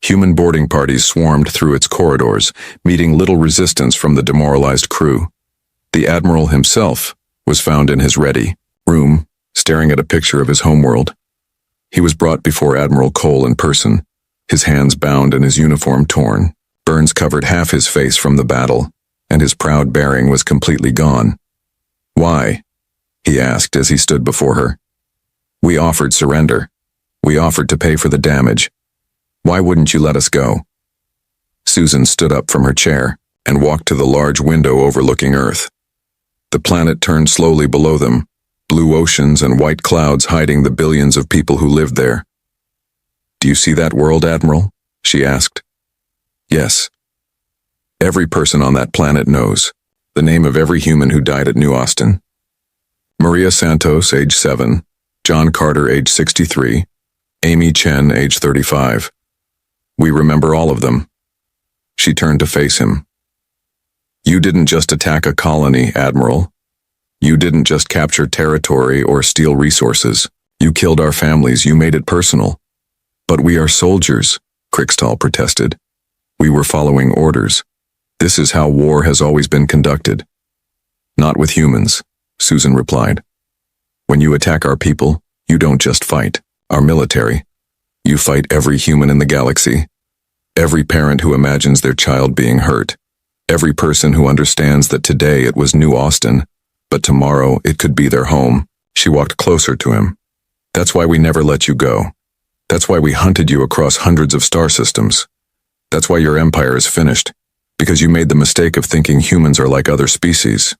Human boarding parties swarmed through its corridors, meeting little resistance from the demoralized crew. The Admiral himself was found in his ready room, staring at a picture of his homeworld. He was brought before Admiral Cole in person, his hands bound and his uniform torn. Burns covered half his face from the battle, and his proud bearing was completely gone. "Why?" he asked as he stood before her. "We offered surrender. We offered to pay for the damage. Why wouldn't you let us go?" Susan stood up from her chair and walked to the large window overlooking Earth. The planet turned slowly below them, blue oceans and white clouds hiding the billions of people who lived there. "Do you see that world, Admiral?" she asked. "Yes. Every person on that planet knows the name of every human who died at New Austin. Maria Santos, age 7, John Carter, age 63, Amy Chen, age 35. We remember all of them." She turned to face him. "You didn't just attack a colony, Admiral. You didn't just capture territory or steal resources. You killed our families. You made it personal." "But we are soldiers," Krixtal protested. "We were following orders. This is how war has always been conducted." "Not with humans," Susan replied. "When you attack our people, you don't just fight our military. You fight every human in the galaxy. Every parent who imagines their child being hurt. Every person who understands that today it was New Austin, but tomorrow it could be their home." She walked closer to him. "That's why we never let you go. That's why we hunted you across hundreds of star systems. That's why your empire is finished, because you made the mistake of thinking humans are like other species."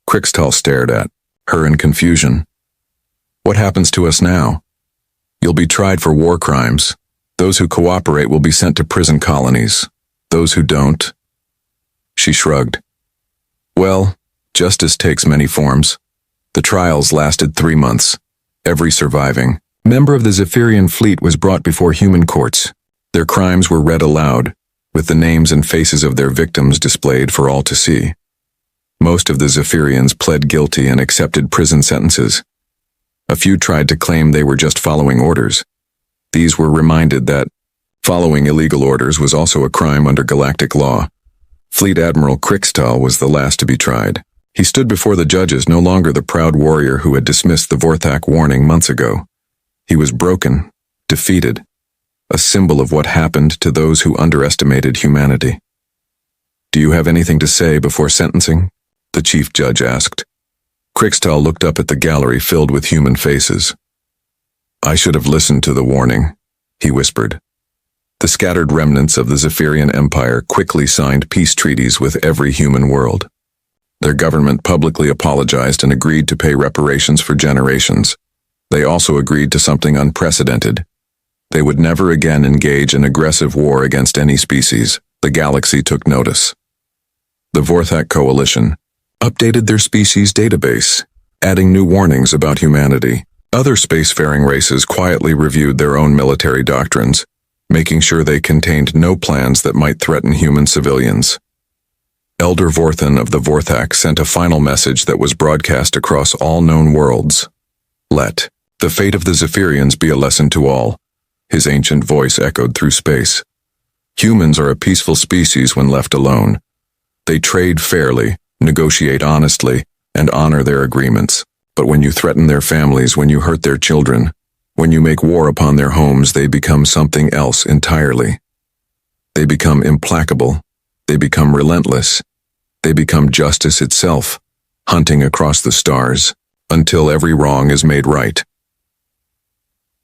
Krixtal stared at her in confusion. "What happens to us now?" "You'll be tried for war crimes. Those who cooperate will be sent to prison colonies. Those who don't..." She shrugged. "Well, justice takes many forms. The trials lasted 3 months. Every surviving member of the Zephyrian fleet was brought before human courts. Their crimes were read aloud, with the names and faces of their victims displayed for all to see. Most of the Zephyrians pled guilty and accepted prison sentences. A few tried to claim they were just following orders. These were reminded that following illegal orders was also a crime under galactic law. Fleet Admiral Krixtal was the last to be tried. He stood before the judges, no longer the proud warrior who had dismissed the Vorthak warning months ago. He was broken, defeated, a symbol of what happened to those who underestimated humanity. "Do you have anything to say before sentencing?" the chief judge asked. Krixtal looked up at the gallery filled with human faces. "I should have listened to the warning," he whispered. The scattered remnants of the Zephyrian Empire quickly signed peace treaties with every human world. Their government publicly apologized and agreed to pay reparations for generations. They also agreed to something unprecedented. They would never again engage in aggressive war against any species. The galaxy took notice. The Vorthak Coalition updated their species database, adding new warnings about humanity. Other spacefaring races quietly reviewed their own military doctrines, making sure they contained no plans that might threaten human civilians. Elder Vorthan of the Vorthak sent a final message that was broadcast across all known worlds. "Let the fate of the Zephyrians be a lesson to all," his ancient voice echoed through space. "Humans are a peaceful species when left alone. They trade fairly, negotiate honestly, and honor their agreements. But when you threaten their families, when you hurt their children, when you make war upon their homes, they become something else entirely. They become implacable. They become relentless. They become justice itself, hunting across the stars, until every wrong is made right."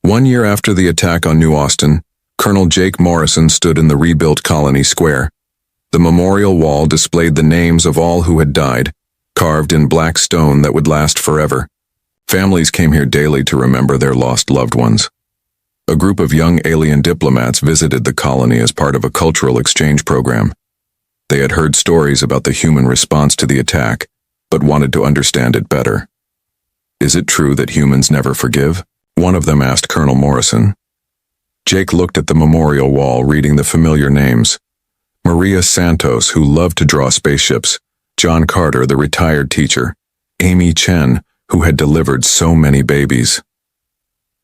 1 year after the attack on New Austin, Colonel Jake Morrison stood in the rebuilt Colony Square. The memorial wall displayed the names of all who had died, carved in black stone that would last forever. Families came here daily to remember their lost loved ones. A group of young alien diplomats visited the colony as part of a cultural exchange program. They had heard stories about the human response to the attack, but wanted to understand it better. "Is it true that humans never forgive?" one of them asked Colonel Morrison. Jake looked at the memorial wall, reading the familiar names. Maria Santos, who loved to draw spaceships, John Carter, the retired teacher, Amy Chen, who had delivered so many babies.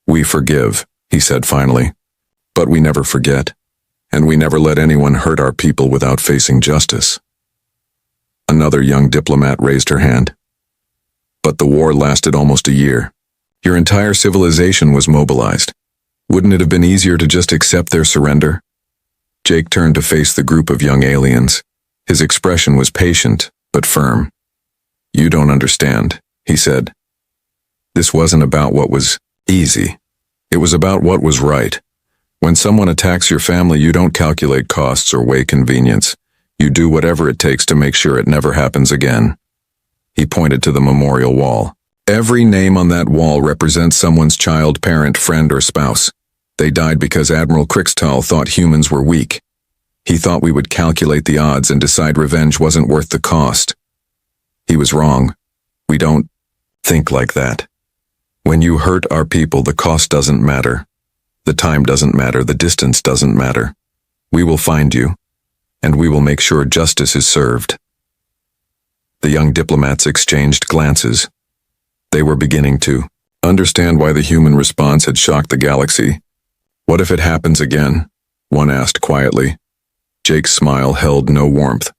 "We forgive," he said finally. But we never forget, and we never let anyone hurt our people without facing justice. Another young diplomat raised her hand. But the war lasted almost a year. Your entire civilization was mobilized. Wouldn't it have been easier to just accept their surrender? Jake turned to face the group of young aliens. His expression was patient, but firm. You don't understand, he said. This wasn't about what was easy. It was about what was right. When someone attacks your family, you don't calculate costs or weigh convenience. You do whatever it takes to make sure it never happens again. He pointed to the memorial wall. Every name on that wall represents someone's child, parent, friend, or spouse. They died because Admiral Kriegstall thought humans were weak. He thought we would calculate the odds and decide revenge wasn't worth the cost. He was wrong. We don't think like that. When you hurt our people, the cost doesn't matter. The time doesn't matter. The distance doesn't matter. We will find you, and we will make sure justice is served. The young diplomats exchanged glances. They were beginning to understand why the human response had shocked the galaxy. What if it happens again? One asked quietly. Jake's smile held no warmth.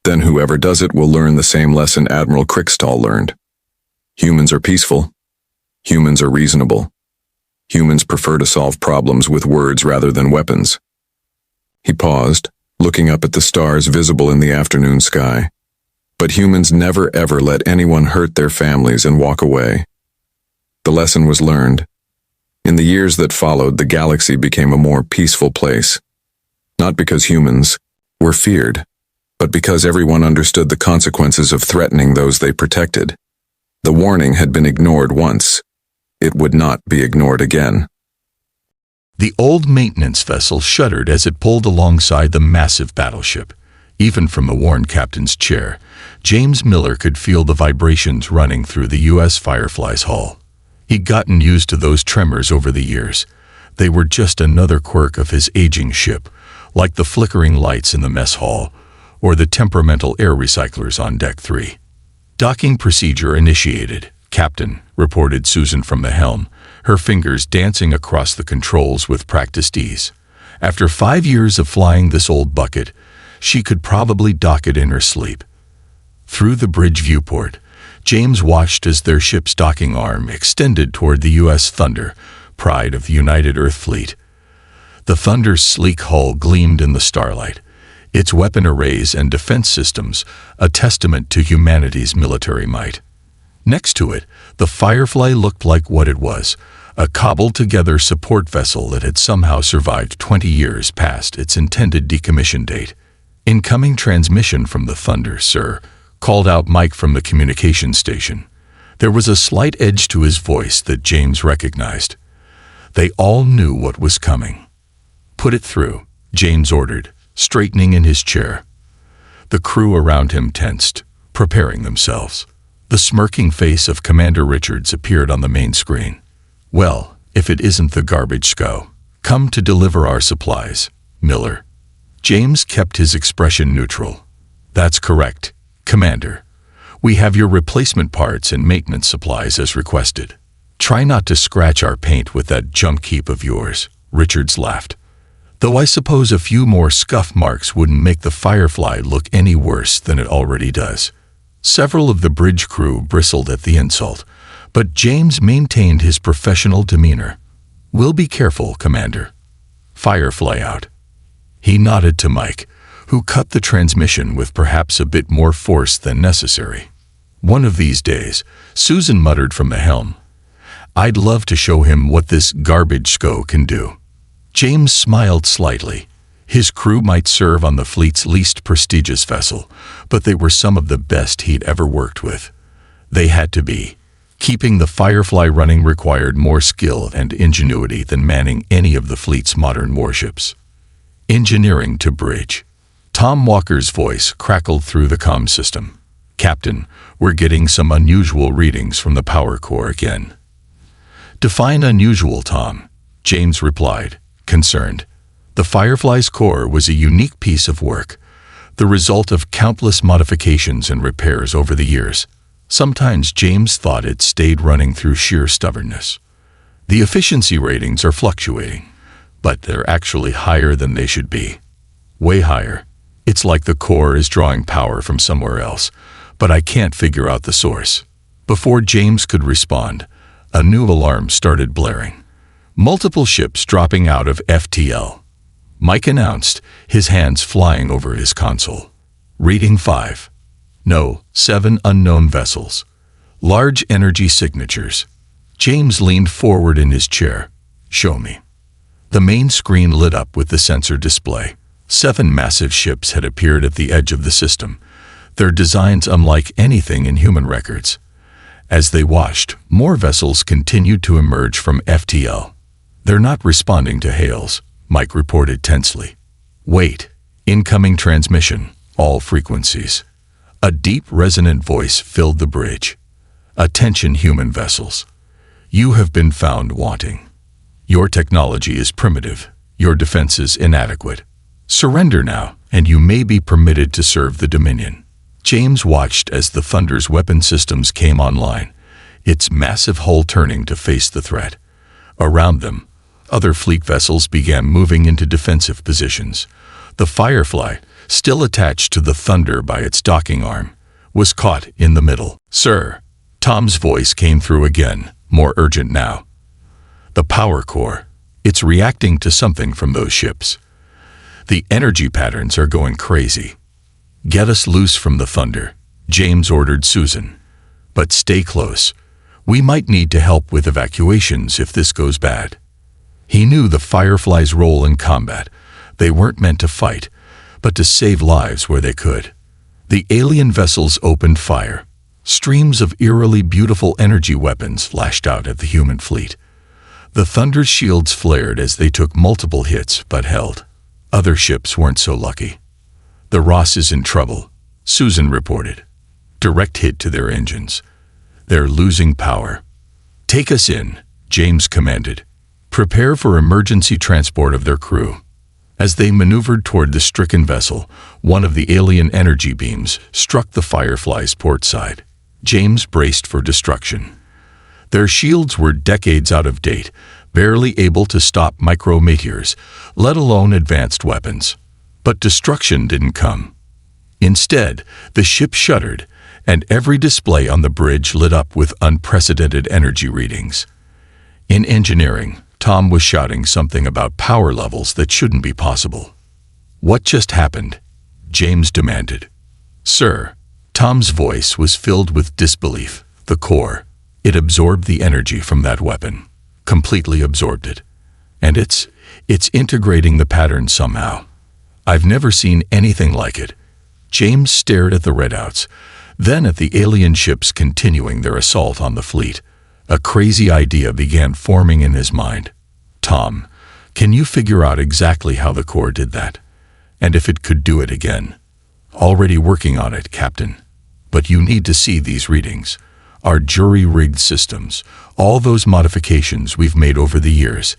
Then whoever does it will learn the same lesson Admiral Kriegstall learned. Humans are peaceful. Humans are reasonable. Humans prefer to solve problems with words rather than weapons. He paused, looking up at the stars visible in the afternoon sky. But humans never ever let anyone hurt their families and walk away. The lesson was learned. In the years that followed, the galaxy became a more peaceful place. Not because humans were feared, but because everyone understood the consequences of threatening those they protected. The warning had been ignored once. It would not be ignored again. The old maintenance vessel shuddered as it pulled alongside the massive battleship. Even from a worn captain's chair, James Miller could feel the vibrations running through the U.S. Firefly's hull. He'd gotten used to those tremors over the years. They were just another quirk of his aging ship, like the flickering lights in the mess hall, or the temperamental air recyclers on Deck 3. Docking procedure initiated, Captain, reported Susan from the helm, her fingers dancing across the controls with practiced ease. After 5 years of flying this old bucket, she could probably dock it in her sleep. Through the bridge viewport, James watched as their ship's docking arm extended toward the U.S. Thunder, pride of the United Earth Fleet. The Thunder's sleek hull gleamed in the starlight, its weapon arrays and defense systems a testament to humanity's military might. Next to it, the Firefly looked like what it was, a cobbled-together support vessel that had somehow survived 20 years past its intended decommission date. "Incoming transmission from the Thunder, sir," called out Mike from the communication station. There was a slight edge to his voice that James recognized. They all knew what was coming. "Put it through," James ordered, straightening in his chair. The crew around him tensed, preparing themselves. The smirking face of Commander Richards appeared on the main screen. "Well, if it isn't the garbage SCO. Come to deliver our supplies, Miller." James kept his expression neutral. "That's correct, Commander. We have your replacement parts and maintenance supplies as requested. Try not to scratch our paint with that junk heap of yours," Richards laughed. "Though I suppose a few more scuff marks wouldn't make the Firefly look any worse than it already does." Several of the bridge crew bristled at the insult, but James maintained his professional demeanor. "We'll be careful, Commander. Firefly out." He nodded to Mike, who cut the transmission with perhaps a bit more force than necessary. "One of these days," Susan muttered from the helm, "I'd love to show him what this garbage SCO can do." James smiled slightly. His crew might serve on the fleet's least prestigious vessel, but they were some of the best he'd ever worked with. They had to be. Keeping the Firefly running required more skill and ingenuity than manning any of the fleet's modern warships. "Engineering to bridge." Tom Walker's voice crackled through the comm system. "Captain, we're getting some unusual readings from the power core again." "Define unusual, Tom," James replied, concerned. The Firefly's core was a unique piece of work, the result of countless modifications and repairs over the years. Sometimes James thought it stayed running through sheer stubbornness. The efficiency ratings are fluctuating, but they're actually higher than they should be. Way higher. It's like the core is drawing power from somewhere else, but I can't figure out the source. Before James could respond, a new alarm started blaring. Multiple ships dropping out of FTL. Mike announced, his hands flying over his console. Reading 5. No, 7 unknown vessels. Large energy signatures. James leaned forward in his chair. Show me. The main screen lit up with the sensor display. 7 massive ships had appeared at the edge of the system, their designs unlike anything in human records. As they watched, more vessels continued to emerge from FTL. They're not responding to hails, Mike reported tensely. Wait. Incoming transmission. All frequencies. A deep, resonant voice filled the bridge. Attention, human vessels. You have been found wanting. Your technology is primitive. Your defenses inadequate. Surrender now, and you may be permitted to serve the Dominion. James watched as the Thunder's weapon systems came online, its massive hull turning to face the threat. Around them, other fleet vessels began moving into defensive positions. The Firefly, still attached to the Thunder by its docking arm, was caught in the middle. Sir, Tom's voice came through again, more urgent now. The power core. It's reacting to something from those ships. The energy patterns are going crazy. Get us loose from the Thunder, James ordered Susan. But stay close. We might need to help with evacuations if this goes bad. He knew the Firefly's role in combat. They weren't meant to fight, but to save lives where they could. The alien vessels opened fire. Streams of eerily beautiful energy weapons lashed out at the human fleet. The Thunder's shields flared as they took multiple hits but held. Other ships weren't so lucky. The Ross is in trouble, Susan reported. Direct hit to their engines. They're losing power. Take us in, James commanded. Prepare for emergency transport of their crew. As they maneuvered toward the stricken vessel, one of the alien energy beams struck the Firefly's port side. James braced for destruction. Their shields were decades out of date, barely able to stop micrometeors, let alone advanced weapons. But destruction didn't come. Instead, the ship shuddered, and every display on the bridge lit up with unprecedented energy readings. In engineering, Tom was shouting something about power levels that shouldn't be possible. What just happened? James demanded. Sir, Tom's voice was filled with disbelief. The core. It absorbed the energy from that weapon. Completely absorbed it. And it's integrating the pattern somehow. I've never seen anything like it. James stared at the redouts, then at the alien ships continuing their assault on the fleet. A crazy idea began forming in his mind. Tom, can you figure out exactly how the core did that? And if it could do it again? Already working on it, Captain. But you need to see these readings. Our jury-rigged systems, all those modifications we've made over the years,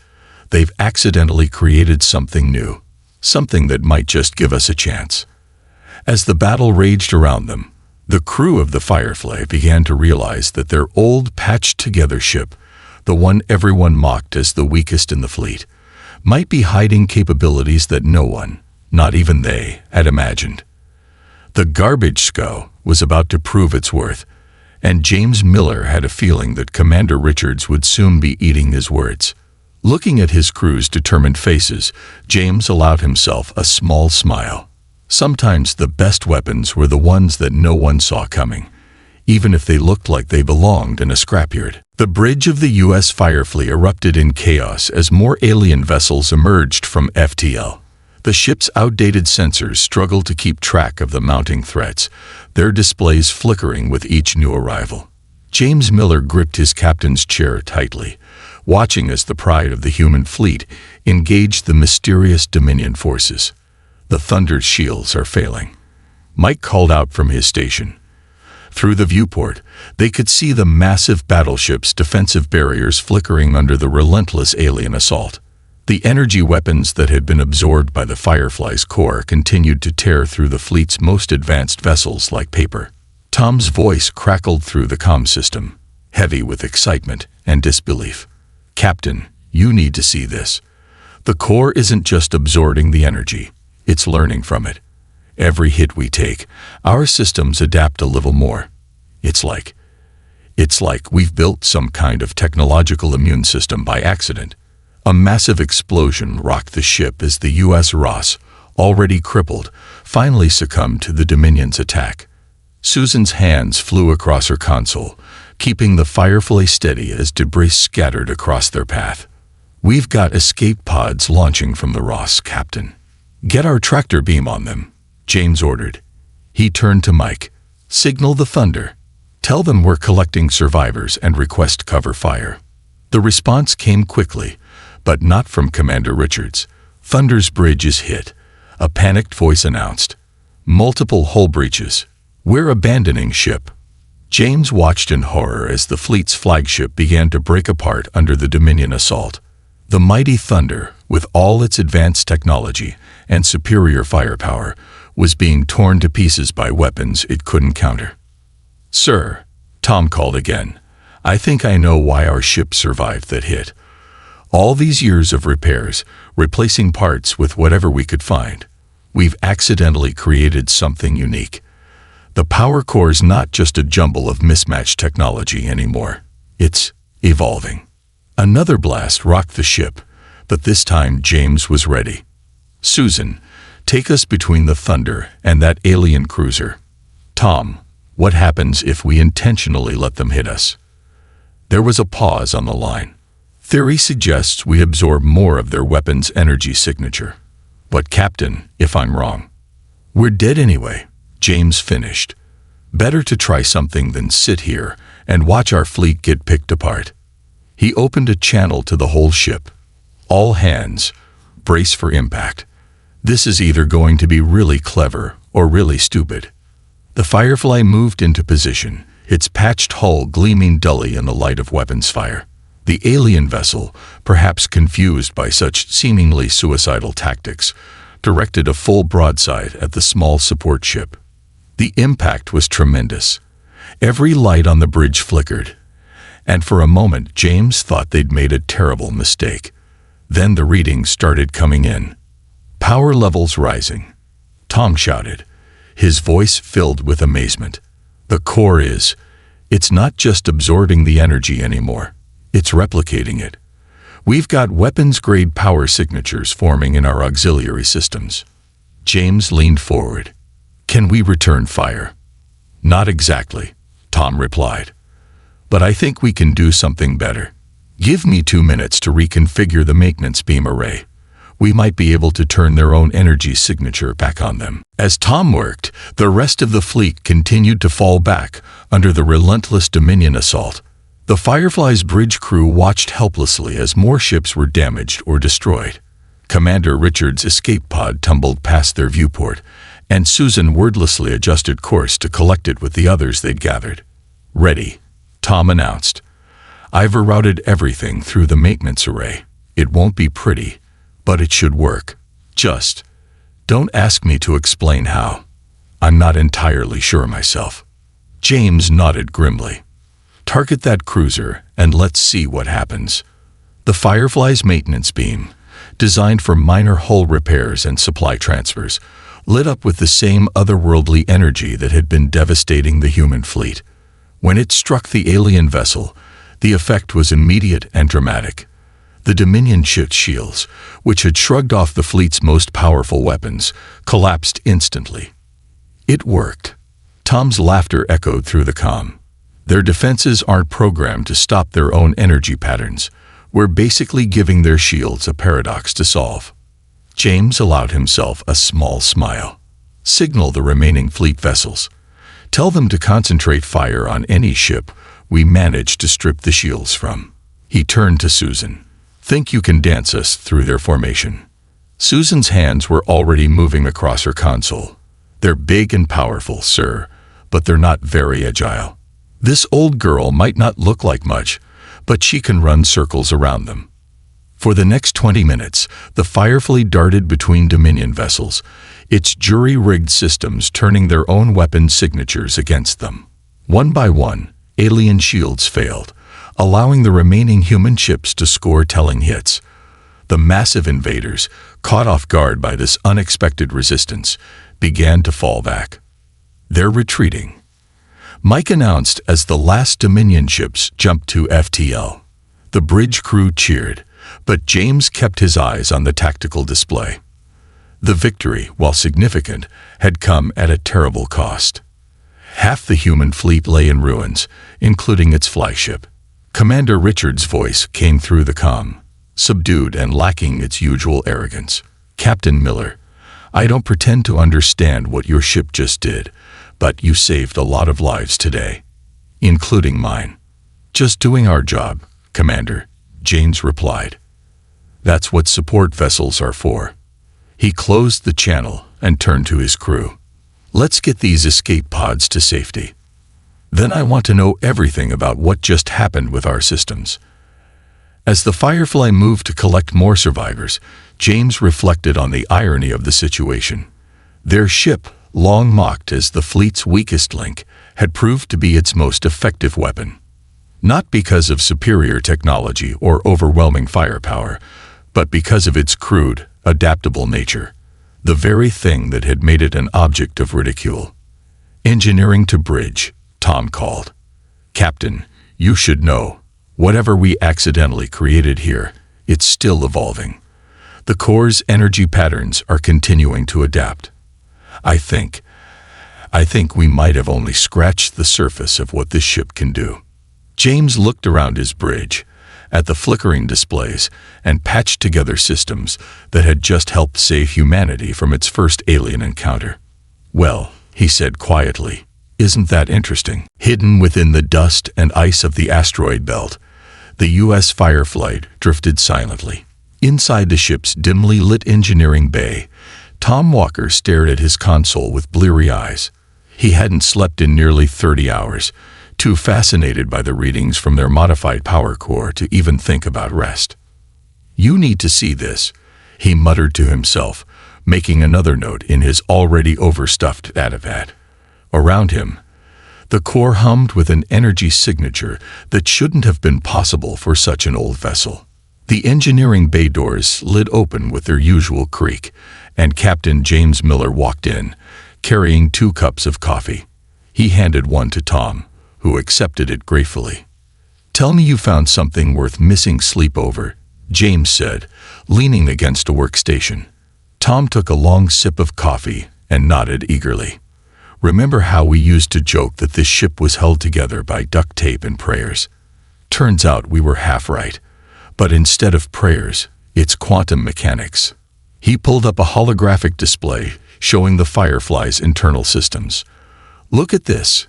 they've accidentally created something new, something that might just give us a chance. As the battle raged around them, the crew of the Firefly began to realize that their old patched-together ship, the one everyone mocked as the weakest in the fleet, might be hiding capabilities that no one, not even they, had imagined. The garbage SCO was about to prove its worth, and James Miller had a feeling that Commander Richards would soon be eating his words. Looking at his crew's determined faces, James allowed himself a small smile. Sometimes the best weapons were the ones that no one saw coming, even if they looked like they belonged in a scrapyard. The bridge of the U.S. Firefleet erupted in chaos as more alien vessels emerged from FTL. The ship's outdated sensors struggled to keep track of the mounting threats, their displays flickering with each new arrival. James Miller gripped his captain's chair tightly, watching as the pride of the human fleet engaged the mysterious Dominion forces. The Thunder's shields are failing. Mike called out from his station. Through the viewport, they could see the massive battleship's defensive barriers flickering under the relentless alien assault. The energy weapons that had been absorbed by the Firefly's core continued to tear through the fleet's most advanced vessels like paper. Tom's voice crackled through the comm system, heavy with excitement and disbelief. "Captain, you need to see this. The core isn't just absorbing the energy, it's learning from it. Every hit we take, our systems adapt a little more. It's like we've built some kind of technological immune system by accident." A massive explosion rocked the ship as the U.S. Ross, already crippled, finally succumbed to the Dominion's attack. Susan's hands flew across her console, keeping the Firefly steady as debris scattered across their path. "We've got escape pods launching from the Ross, Captain. Get our tractor beam on them," James ordered. He turned to Mike. "Signal the Thunder. Tell them we're collecting survivors and request cover fire." The response came quickly, but not from Commander Richards. "Thunder's bridge is hit," a panicked voice announced. "Multiple hull breaches. We're abandoning ship." James watched in horror as the fleet's flagship began to break apart under the Dominion assault. The mighty Thunder, with all its advanced technology and superior firepower, was being torn to pieces by weapons it couldn't counter. "Sir," Tom called again, "I think I know why our ship survived that hit. All these years of repairs, replacing parts with whatever we could find. We've accidentally created something unique. The power core's not just a jumble of mismatched technology anymore. It's evolving." Another blast rocked the ship, but this time James was ready. "Susan, take us between the Thunder and that alien cruiser." "Tom, what happens if we intentionally let them hit us?" There was a pause on the line. "Theory suggests we absorb more of their weapon's energy signature. But Captain, if I'm wrong." "We're dead anyway," James finished. "Better to try something than sit here and watch our fleet get picked apart." He opened a channel to the whole ship. "All hands, brace for impact. This is either going to be really clever or really stupid." The Firefly moved into position, its patched hull gleaming dully in the light of weapons fire. The alien vessel, perhaps confused by such seemingly suicidal tactics, directed a full broadside at the small support ship. The impact was tremendous. Every light on the bridge flickered, and for a moment James thought they'd made a terrible mistake. Then the readings started coming in. "Power levels rising," Tom shouted, his voice filled with amazement. "The core it's not just absorbing the energy anymore. It's replicating it. We've got weapons-grade power signatures forming in our auxiliary systems." James leaned forward. "Can we return fire?" "Not exactly," Tom replied. "But I think we can do something better. Give me 2 minutes to reconfigure the maintenance beam array. We might be able to turn their own energy signature back on them." As Tom worked, the rest of the fleet continued to fall back under the relentless Dominion assault. The Firefly's bridge crew watched helplessly as more ships were damaged or destroyed. Commander Richards' escape pod tumbled past their viewport, and Susan wordlessly adjusted course to collect it with the others they'd gathered. "Ready," Tom announced. "I've rerouted everything through the maintenance array. It won't be pretty, but it should work. Just don't ask me to explain how. I'm not entirely sure myself." James nodded grimly. "Target that cruiser and let's see what happens." The Firefly's maintenance beam, designed for minor hull repairs and supply transfers, lit up with the same otherworldly energy that had been devastating the human fleet. When it struck the alien vessel, the effect was immediate and dramatic. The Dominion ship's shields, which had shrugged off the fleet's most powerful weapons, collapsed instantly. It worked. Tom's laughter echoed through the comm. "Their defenses aren't programmed to stop their own energy patterns. We're basically giving their shields a paradox to solve." James allowed himself a small smile. "Signal the remaining fleet vessels. Tell them to concentrate fire on any ship we manage to strip the shields from." He turned to Susan. "Think you can dance us through their formation?" Susan's hands were already moving across her console. "They're big and powerful, sir, but they're not very agile. This old girl might not look like much, but she can run circles around them." For the next 20 minutes, the Firefly darted between Dominion vessels, its jury-rigged systems turning their own weapon signatures against them. One by one, alien shields failed, allowing the remaining human ships to score telling hits. The massive invaders, caught off guard by this unexpected resistance, began to fall back. They're retreating, Mike announced as the last Dominion ships jumped to FTL. The bridge crew cheered, but James kept his eyes on the tactical display. The victory, while significant, had come at a terrible cost. Half the human fleet lay in ruins, including its flagship. Commander Richard's voice came through the comm, subdued and lacking its usual arrogance. "Captain Miller, I don't pretend to understand what your ship just did, but you saved a lot of lives today, including mine." "Just doing our job, Commander," James replied. "That's what support vessels are for." He closed the channel and turned to his crew. "Let's get these escape pods to safety. Then I want to know everything about what just happened with our systems." As the Firefly moved to collect more survivors, James reflected on the irony of the situation. Their ship, long mocked as the fleet's weakest link, had proved to be its most effective weapon. Not because of superior technology or overwhelming firepower, but because of its crude, adaptable nature, the very thing that had made it an object of ridicule. "Engineering to bridge," Tom called. "Captain, you should know, whatever we accidentally created here, it's still evolving. The core's energy patterns are continuing to adapt. I think we might have only scratched the surface of what this ship can do." James looked around his bridge, at the flickering displays and patched together systems that had just helped save humanity from its first alien encounter. "Well," he said quietly, "isn't that interesting?" Hidden within the dust and ice of the asteroid belt, the U.S. Firefly drifted silently. Inside the ship's dimly lit engineering bay, Tom Walker stared at his console with bleary eyes. He hadn't slept in nearly 30 hours, too fascinated by the readings from their modified power core to even think about rest. "You need to see this," he muttered to himself, making another note in his already overstuffed datapad. Around him, the core hummed with an energy signature that shouldn't have been possible for such an old vessel. The engineering bay doors slid open with their usual creak, and Captain James Miller walked in, carrying 2 cups of coffee. He handed one to Tom, who accepted it gratefully. "Tell me you found something worth missing sleep over," James said, leaning against a workstation. Tom took a long sip of coffee and nodded eagerly. "Remember how we used to joke that this ship was held together by duct tape and prayers? Turns out we were half right. But instead of prayers, it's quantum mechanics." He pulled up a holographic display showing the Firefly's internal systems. "Look at this.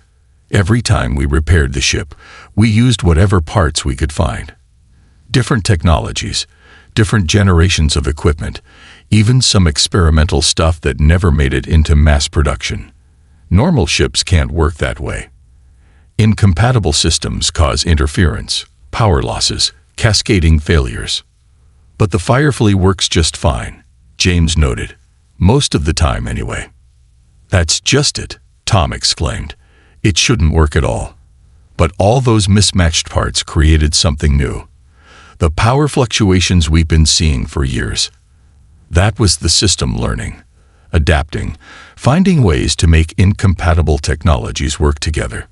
Every time we repaired the ship, we used whatever parts we could find. Different technologies, different generations of equipment, even some experimental stuff that never made it into mass production. Normal ships can't work that way. Incompatible systems cause interference, power losses, cascading failures. But the Firefly works just fine," James noted. "Most of the time, anyway." "That's just it," Tom exclaimed. "It shouldn't work at all. But all those mismatched parts created something new. The power fluctuations we've been seeing for years. That was the system learning, adapting, finding ways to make incompatible technologies work together.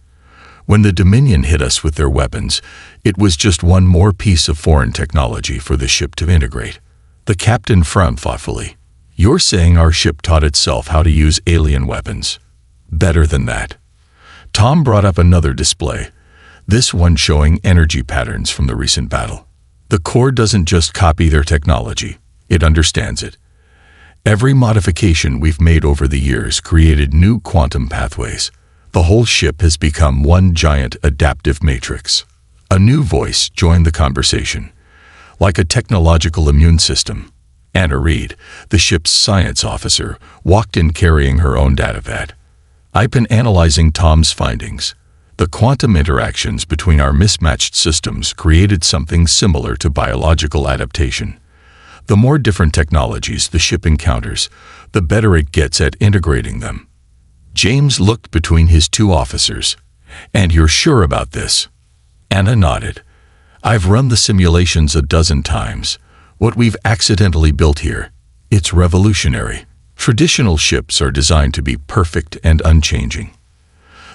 When the Dominion hit us with their weapons, it was just one more piece of foreign technology for the ship to integrate." The captain frowned thoughtfully. "You're saying our ship taught itself how to use alien weapons? Better than that." Tom brought up another display, this one showing energy patterns from the recent battle. "The core doesn't just copy their technology, it understands it. Every modification we've made over the years created new quantum pathways. The whole ship has become one giant adaptive matrix." A new voice joined the conversation, like a technological immune system. Anna Reed, the ship's science officer, walked in carrying her own datapad. "I've been analyzing Tom's findings. The quantum interactions between our mismatched systems created something similar to biological adaptation. The more different technologies the ship encounters, the better it gets at integrating them." James looked between his 2 officers. "And you're sure about this?" Anna nodded. I've run the simulations a dozen times. What we've accidentally built here, it's revolutionary. Traditional ships are designed to be perfect and unchanging.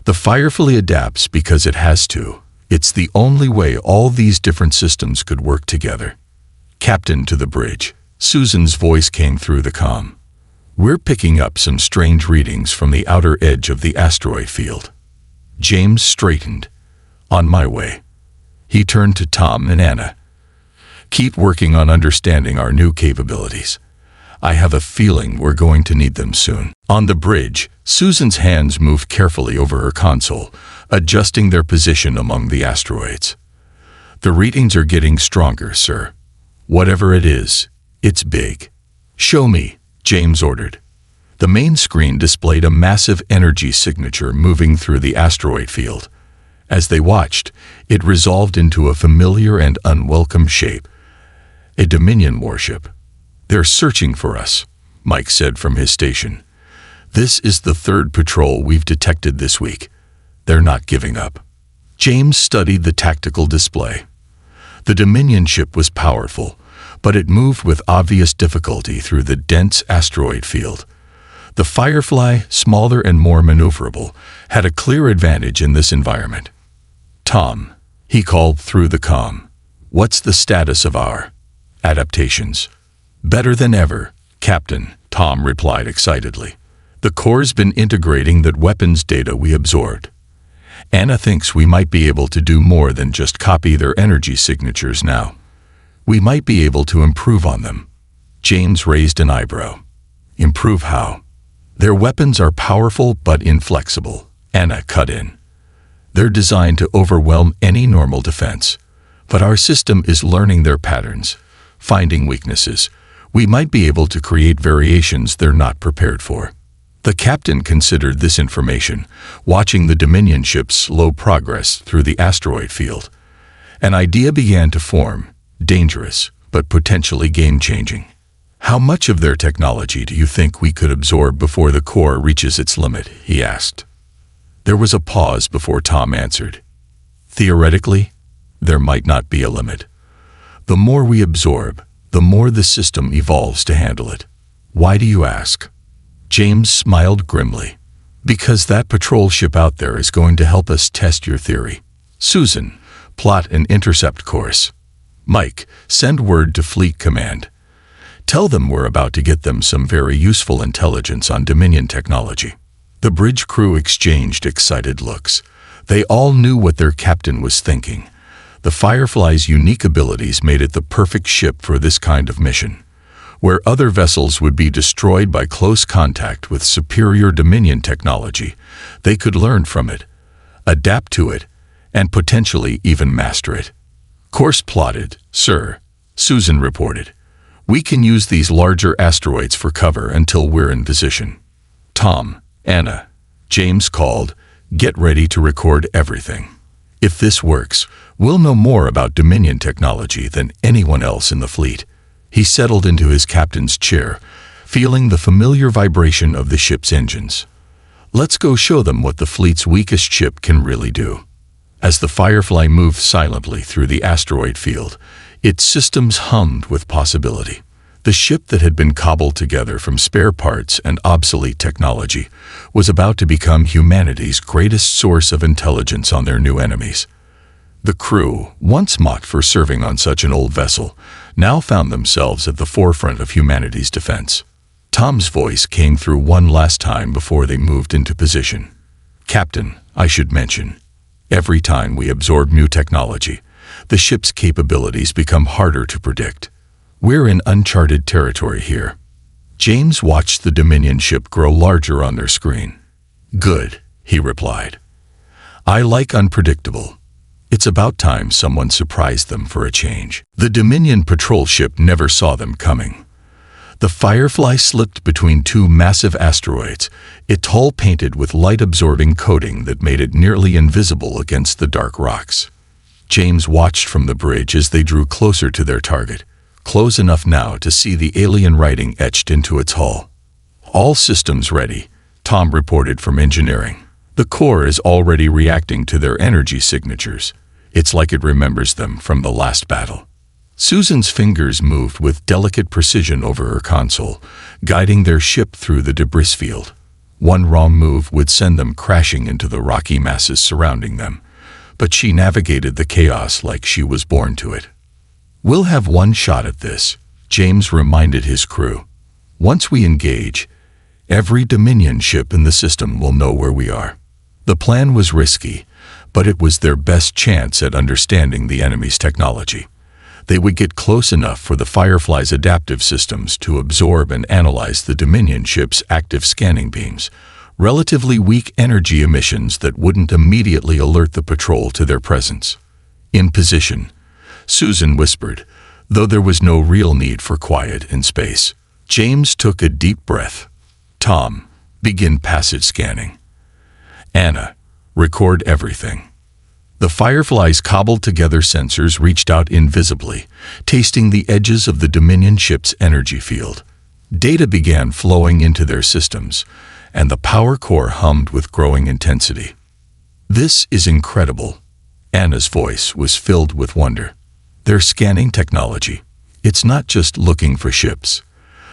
The Firefly adapts because it has to. It's the only way all these different systems could work together. Captain to the bridge. Susan's voice came through the comm. We're picking up some strange readings from the outer edge of the asteroid field. James straightened. On my way. He turned to Tom and Anna. Keep working on understanding our new capabilities. I have a feeling we're going to need them soon. On the bridge, Susan's hands moved carefully over her console, adjusting their position among the asteroids. The readings are getting stronger, sir. Whatever it is, it's big. Show me, James ordered. The main screen displayed a massive energy signature moving through the asteroid field. As they watched, it resolved into a familiar and unwelcome shape. A Dominion warship. They're searching for us, Mike said from his station. This is the third patrol we've detected this week. They're not giving up. James studied the tactical display. The Dominion ship was powerful, but it moved with obvious difficulty through the dense asteroid field. The Firefly, smaller and more maneuverable, had a clear advantage in this environment. Tom, he called through the comm. What's the status of our adaptations? Better than ever, Captain, Tom replied excitedly. The Corps' been integrating that weapons data we absorbed. Anna thinks we might be able to do more than just copy their energy signatures now. We might be able to improve on them. James raised an eyebrow. Improve how? Their weapons are powerful but inflexible, Anna cut in. They're designed to overwhelm any normal defense. But our system is learning their patterns, finding weaknesses. We might be able to create variations they're not prepared for. The captain considered this information, watching the Dominion ship's slow progress through the asteroid field. An idea began to form, dangerous, but potentially game-changing. How much of their technology do you think we could absorb before the Corps reaches its limit? He asked. There was a pause before Tom answered. Theoretically, there might not be a limit. The more we absorb, the more the system evolves to handle it. Why do you ask? James smiled grimly. Because that patrol ship out there is going to help us test your theory. Susan, plot an intercept course. Mike, send word to Fleet Command. Tell them we're about to get them some very useful intelligence on Dominion technology. The bridge crew exchanged excited looks. They all knew what their captain was thinking. The Firefly's unique abilities made it the perfect ship for this kind of mission. Where other vessels would be destroyed by close contact with superior Dominion technology, they could learn from it, adapt to it, and potentially even master it. Course plotted, sir, Susan reported. We can use these larger asteroids for cover until we're in position. Tom, Anna, James called, get ready to record everything. If this works, we'll know more about Dominion technology than anyone else in the fleet. He settled into his captain's chair, feeling the familiar vibration of the ship's engines. Let's go show them what the fleet's weakest ship can really do. As the Firefly moved silently through the asteroid field, its systems hummed with possibility. The ship that had been cobbled together from spare parts and obsolete technology was about to become humanity's greatest source of intelligence on their new enemies. The crew, once mocked for serving on such an old vessel, now found themselves at the forefront of humanity's defense. Tom's voice came through one last time before they moved into position. Captain, I should mention, every time we absorb new technology, the ship's capabilities become harder to predict. We're in uncharted territory here. James watched the Dominion ship grow larger on their screen. Good, he replied. I like unpredictable. It's about time someone surprised them for a change. The Dominion patrol ship never saw them coming. The Firefly slipped between two massive asteroids, its hull painted with light-absorbing coating that made it nearly invisible against the dark rocks. James watched from the bridge as they drew closer to their target, close enough now to see the alien writing etched into its hull. All systems ready, Tom reported from engineering. The Corps is already reacting to their energy signatures. It's like it remembers them from the last battle. Susan's fingers moved with delicate precision over her console, guiding their ship through the debris field. One wrong move would send them crashing into the rocky masses surrounding them, but she navigated the chaos like she was born to it. "We'll have one shot at this," James reminded his crew. "Once we engage, every Dominion ship in the system will know where we are." The plan was risky, but it was their best chance at understanding the enemy's technology. They would get close enough for the Firefly's adaptive systems to absorb and analyze the Dominion ship's active scanning beams, relatively weak energy emissions that wouldn't immediately alert the patrol to their presence. "In position," Susan whispered, though there was no real need for quiet in space. James took a deep breath. "Tom, begin passive scanning. Anna, record everything." The Firefly's cobbled-together sensors reached out invisibly, tasting the edges of the Dominion ship's energy field. Data began flowing into their systems, and the power core hummed with growing intensity. "This is incredible." Anna's voice was filled with wonder. "Their scanning technology. It's not just looking for ships.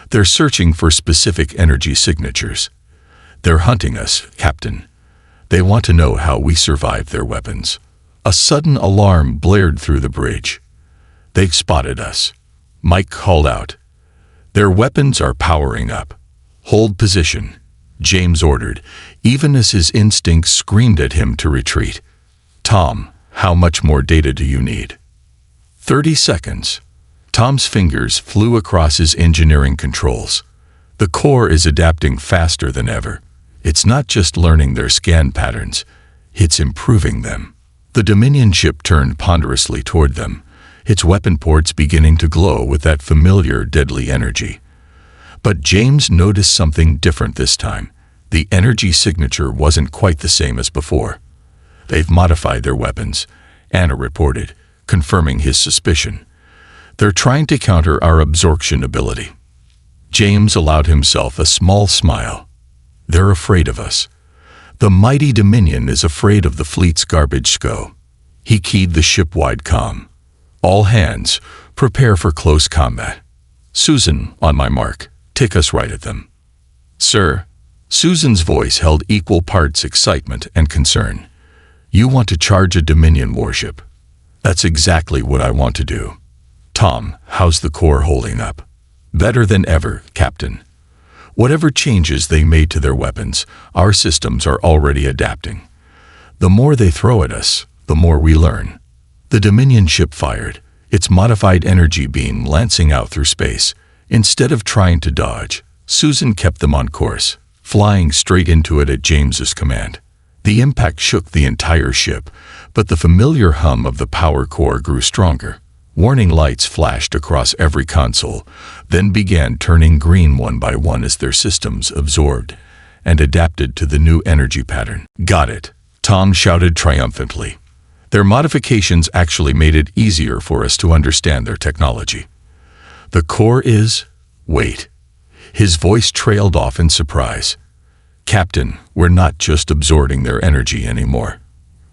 They're searching for specific energy signatures. They're hunting us, Captain. They want to know how we survived their weapons." A sudden alarm blared through the bridge. "They've spotted us," Mike called out. "Their weapons are powering up." "Hold position," James ordered, even as his instincts screamed at him to retreat. "Tom, how much more data do you need?" 30 seconds. Tom's fingers flew across his engineering controls. "The core is adapting faster than ever. It's not just learning their scan patterns, it's improving them." The Dominion ship turned ponderously toward them, its weapon ports beginning to glow with that familiar deadly energy. But James noticed something different this time. The energy signature wasn't quite the same as before. "They've modified their weapons," Anna reported, confirming his suspicion. "They're trying to counter our absorption ability." James allowed himself a small smile. "They're afraid of us. The mighty Dominion is afraid of the fleet's garbage SCO." He keyed the ship-wide comm. "All hands, prepare for close combat. Susan, on my mark, take us right at them." "Sir." Susan's voice held equal parts excitement and concern. "You want to charge a Dominion warship?" "That's exactly what I want to do." "Tom, how's the core holding up?" "Better than ever, Captain. Whatever changes they made to their weapons, our systems are already adapting. The more they throw at us, the more we learn." The Dominion ship fired, its modified energy beam lancing out through space. Instead of trying to dodge, Susan kept them on course, flying straight into it at James's command. The impact shook the entire ship, but the familiar hum of the power core grew stronger. Warning lights flashed across every console, then began turning green one by one as their systems absorbed and adapted to the new energy pattern. "Got it," Tom shouted triumphantly. "Their modifications actually made it easier for us to understand their technology. The core is—" "Wait." His voice trailed off in surprise. "Captain, we're not just absorbing their energy anymore.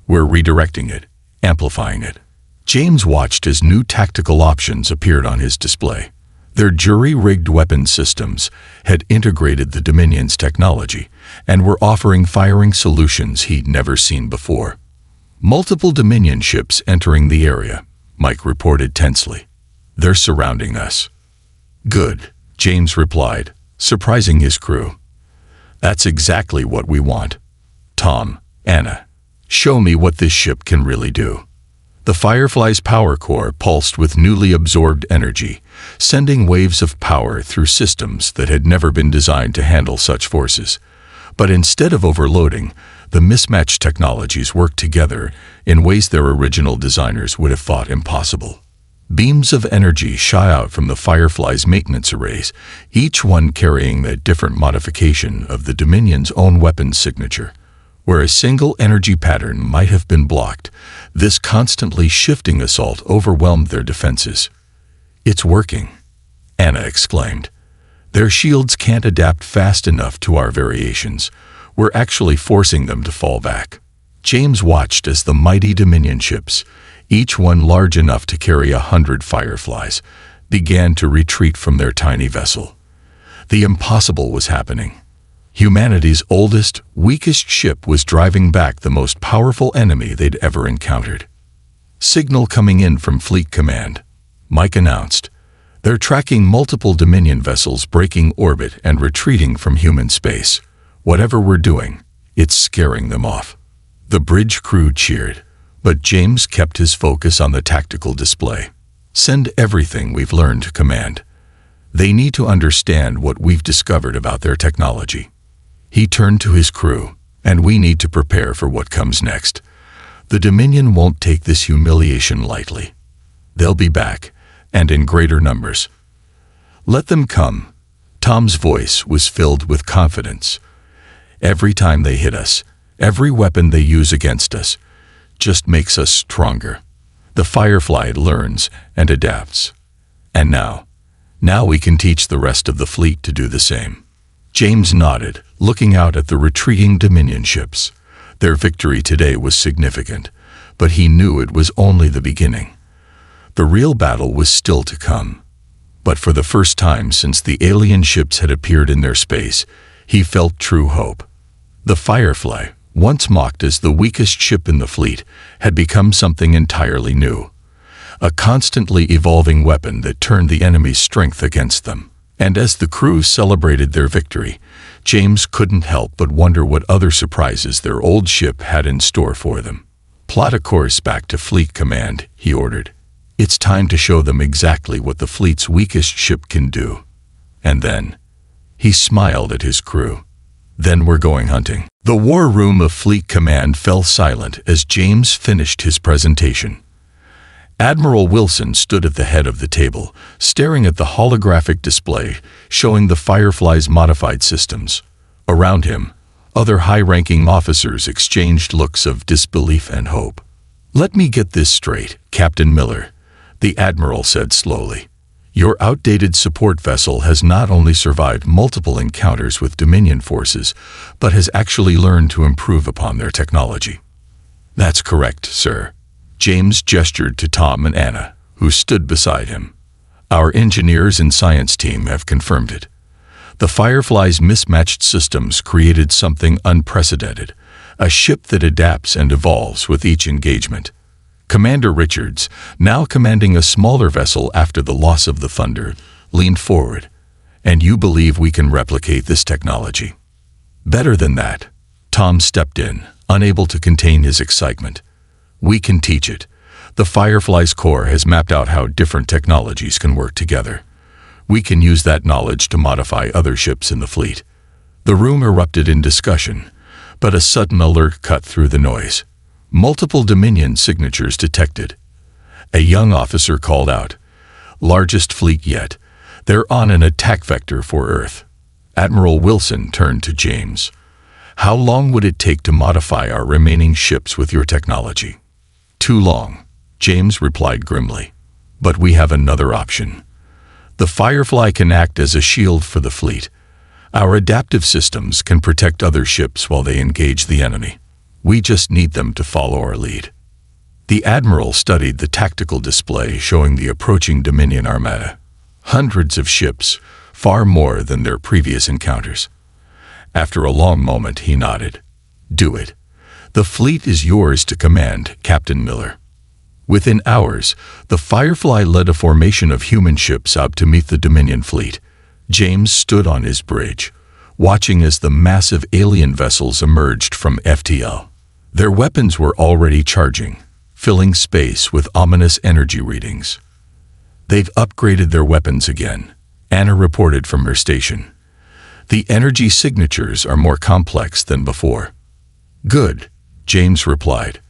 We're redirecting it, amplifying it." James watched as new tactical options appeared on his display. Their jury-rigged weapon systems had integrated the Dominion's technology and were offering firing solutions he'd never seen before. "Multiple Dominion ships entering the area," Mike reported tensely. "They're surrounding us." "Good," James replied, surprising his crew. "That's exactly what we want. Tom, Anna, show me what this ship can really do." The Firefly's power core pulsed with newly absorbed energy, sending waves of power through systems that had never been designed to handle such forces. But instead of overloading, the mismatched technologies worked together in ways their original designers would have thought impossible. Beams of energy shot out from the Firefly's maintenance arrays, each one carrying a different modification of the Dominion's own weapon signature. Where a single energy pattern might have been blocked, this constantly shifting assault overwhelmed their defenses. "It's working," Anna exclaimed. "Their shields can't adapt fast enough to our variations. We're actually forcing them to fall back." James watched as the mighty Dominion ships, each one large enough to carry 100 fireflies, began to retreat from their tiny vessel. The impossible was happening. Humanity's oldest, weakest ship was driving back the most powerful enemy they'd ever encountered. "Signal coming in from Fleet Command," Mike announced. "They're tracking multiple Dominion vessels breaking orbit and retreating from human space. Whatever we're doing, it's scaring them off." The bridge crew cheered, but James kept his focus on the tactical display. "Send everything we've learned to Command. They need to understand what we've discovered about their technology." He turned to his crew, "And we need to prepare for what comes next. The Dominion won't take this humiliation lightly. They'll be back, and in greater numbers. Let them come." Tom's voice was filled with confidence. "Every time they hit us, every weapon they use against us, just makes us stronger. The Firefly learns and adapts. And now we can teach the rest of the fleet to do the same." James nodded, looking out at the retreating Dominion ships. Their victory today was significant, but he knew it was only the beginning. The real battle was still to come. But for the first time since the alien ships had appeared in their space, he felt true hope. The Firefly, once mocked as the weakest ship in the fleet, had become something entirely new. A constantly evolving weapon that turned the enemy's strength against them. And as the crew celebrated their victory, James couldn't help but wonder what other surprises their old ship had in store for them. "Plot a course back to Fleet Command," he ordered. "It's time to show them exactly what the fleet's weakest ship can do." And then, he smiled at his crew. "Then we're going hunting." The war room of Fleet Command fell silent as James finished his presentation. Admiral Wilson stood at the head of the table, staring at the holographic display showing the Firefly's modified systems. Around him, other high-ranking officers exchanged looks of disbelief and hope. "Let me get this straight, Captain Miller," the Admiral said slowly. "Your outdated support vessel has not only survived multiple encounters with Dominion forces, but has actually learned to improve upon their technology." "That's correct, sir." James gestured to Tom and Anna, who stood beside him. "Our engineers and science team have confirmed it. The Firefly's mismatched systems created something unprecedented, a ship that adapts and evolves with each engagement. Commander Richards, now commanding a smaller vessel after the loss of the Thunder, leaned forward. "And you believe we can replicate this technology?" "Better than that." Tom stepped in, unable to contain his excitement. "We can teach it. The Firefly's core has mapped out how different technologies can work together. We can use that knowledge to modify other ships in the fleet." The room erupted in discussion, but a sudden alert cut through the noise. Multiple Dominion signatures detected. A young officer called out, "Largest fleet yet. They're on an attack vector for Earth." Admiral Wilson turned to James. "How long would it take to modify our remaining ships with your technology?" "Too long," James replied grimly. "But we have another option. The Firefly can act as a shield for the fleet. Our adaptive systems can protect other ships while they engage the enemy. We just need them to follow our lead." The Admiral studied the tactical display showing the approaching Dominion armada. Hundreds of ships, far more than their previous encounters. After a long moment, he nodded. "Do it. The fleet is yours to command, Captain Miller." Within hours, the Firefly led a formation of human ships out to meet the Dominion fleet. James stood on his bridge, watching as the massive alien vessels emerged from FTL. Their weapons were already charging, filling space with ominous energy readings. "They've upgraded their weapons again," Anna reported from her station. "The energy signatures are more complex than before." "Good," James replied.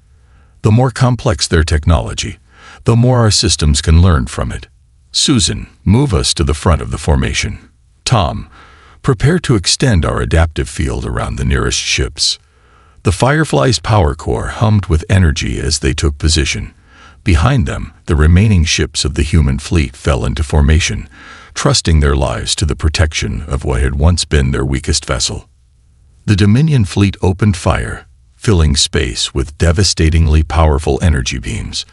"The more complex their technology, the more our systems can learn from it. Susan, move us to the front of the formation. Tom, prepare to extend our adaptive field around the nearest ships." The Firefly's power core hummed with energy as they took position. Behind them, the remaining ships of the human fleet fell into formation, trusting their lives to the protection of what had once been their weakest vessel. The Dominion fleet opened fire, filling space with devastatingly powerful energy beams.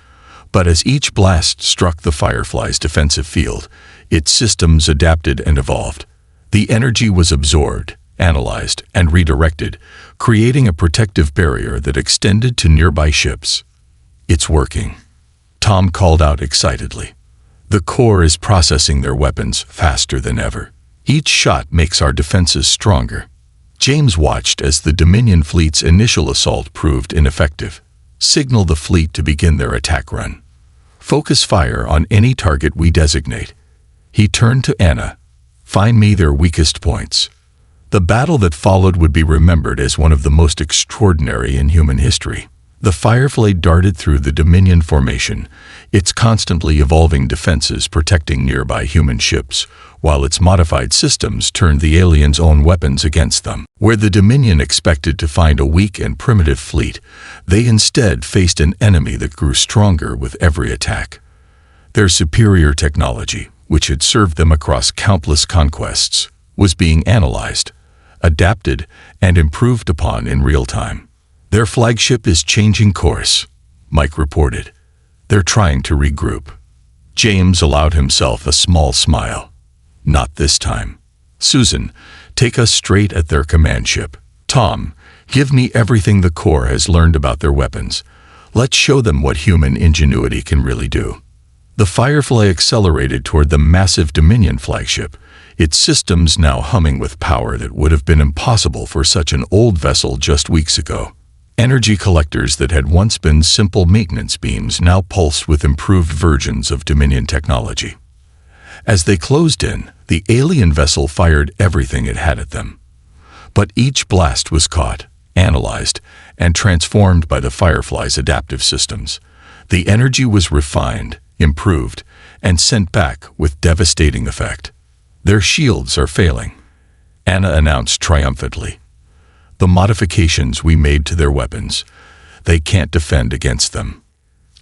But as each blast struck the Firefly's defensive field, its systems adapted and evolved. The energy was absorbed, analyzed, and redirected, creating a protective barrier that extended to nearby ships. "It's working," Tom called out excitedly. "The core is processing their weapons faster than ever. Each shot makes our defenses stronger." James watched as the Dominion fleet's initial assault proved ineffective. "Signal the fleet to begin their attack run. Focus fire on any target we designate." He turned to Anna. "Find me their weakest points." The battle that followed would be remembered as one of the most extraordinary in human history. The Firefly darted through the Dominion formation, its constantly evolving defenses protecting nearby human ships, while its modified systems turned the aliens' own weapons against them. Where the Dominion expected to find a weak and primitive fleet, they instead faced an enemy that grew stronger with every attack. Their superior technology, which had served them across countless conquests, was being analyzed, adapted, and improved upon in real time. "Their flagship is changing course," Mike reported. "They're trying to regroup." James allowed himself a small smile. "Not this time. Susan, take us straight at their command ship. Tom, give me everything the Corps has learned about their weapons. Let's show them what human ingenuity can really do." The Firefly accelerated toward the massive Dominion flagship, its systems now humming with power that would have been impossible for such an old vessel just weeks ago. Energy collectors that had once been simple maintenance beams now pulsed with improved versions of Dominion technology. As they closed in, the alien vessel fired everything it had at them. But each blast was caught, analyzed, and transformed by the Firefly's adaptive systems. The energy was refined, improved, and sent back with devastating effect. "Their shields are failing," Anna announced triumphantly. "The modifications we made to their weapons, they can't defend against them."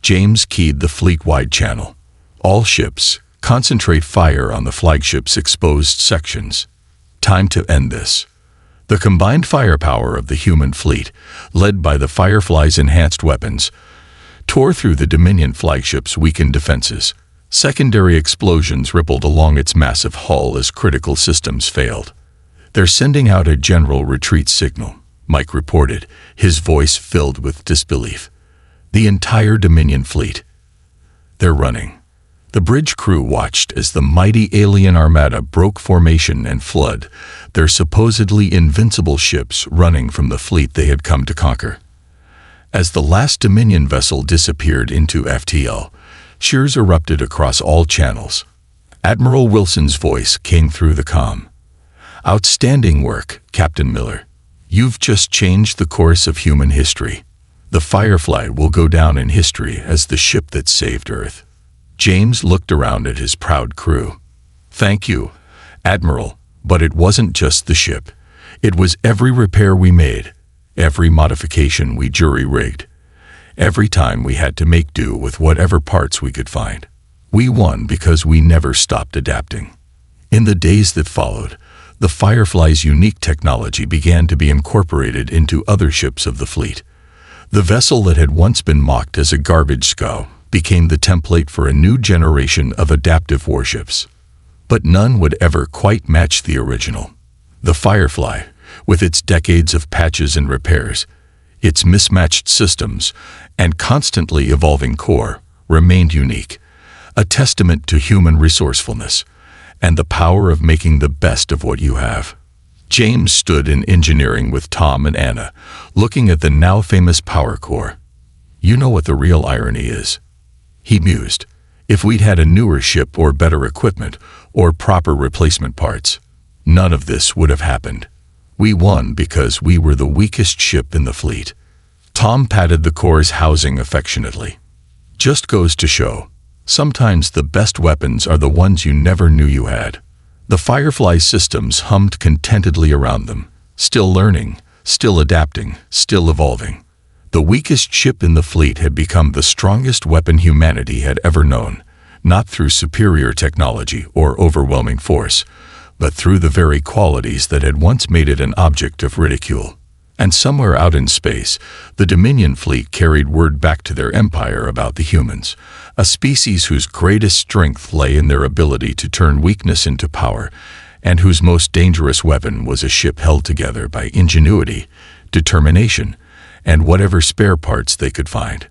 James keyed the fleet-wide channel. "All ships, concentrate fire on the flagship's exposed sections. Time to end this." The combined firepower of the human fleet, led by the Firefly's enhanced weapons, tore through the Dominion flagship's weakened defenses. Secondary explosions rippled along its massive hull as critical systems failed. "They're sending out a general retreat signal," Mike reported, his voice filled with disbelief. "The entire Dominion fleet. They're running." The bridge crew watched as the mighty alien armada broke formation and fled, their supposedly invincible ships running from the fleet they had come to conquer. As the last Dominion vessel disappeared into FTL, cheers erupted across all channels. Admiral Wilson's voice came through the comm. "Outstanding work, Captain Miller. You've just changed the course of human history. The Firefly will go down in history as the ship that saved Earth." James looked around at his proud crew. "Thank you, Admiral, but it wasn't just the ship. It was every repair we made, every modification we jury-rigged, every time we had to make do with whatever parts we could find. We won because we never stopped adapting." In the days that followed, the Firefly's unique technology began to be incorporated into other ships of the fleet. The vessel that had once been mocked as a garbage scow became the template for a new generation of adaptive warships. But none would ever quite match the original. The Firefly, with its decades of patches and repairs, its mismatched systems, and constantly evolving core, remained unique, a testament to human resourcefulness and the power of making the best of what you have. James stood in engineering with Tom and Anna, looking at the now famous power core. "You know what the real irony is," he mused. "If we'd had a newer ship or better equipment or proper replacement parts, none of this would have happened. We won because we were the weakest ship in the fleet." Tom patted the core's housing affectionately. "Just goes to show, sometimes the best weapons are the ones you never knew you had." The Firefly's systems hummed contentedly around them, still learning, still adapting, still evolving. The weakest ship in the fleet had become the strongest weapon humanity had ever known, not through superior technology or overwhelming force, but through the very qualities that had once made it an object of ridicule. And somewhere out in space, the Dominion fleet carried word back to their empire about the humans, a species whose greatest strength lay in their ability to turn weakness into power, and whose most dangerous weapon was a ship held together by ingenuity, determination, and whatever spare parts they could find.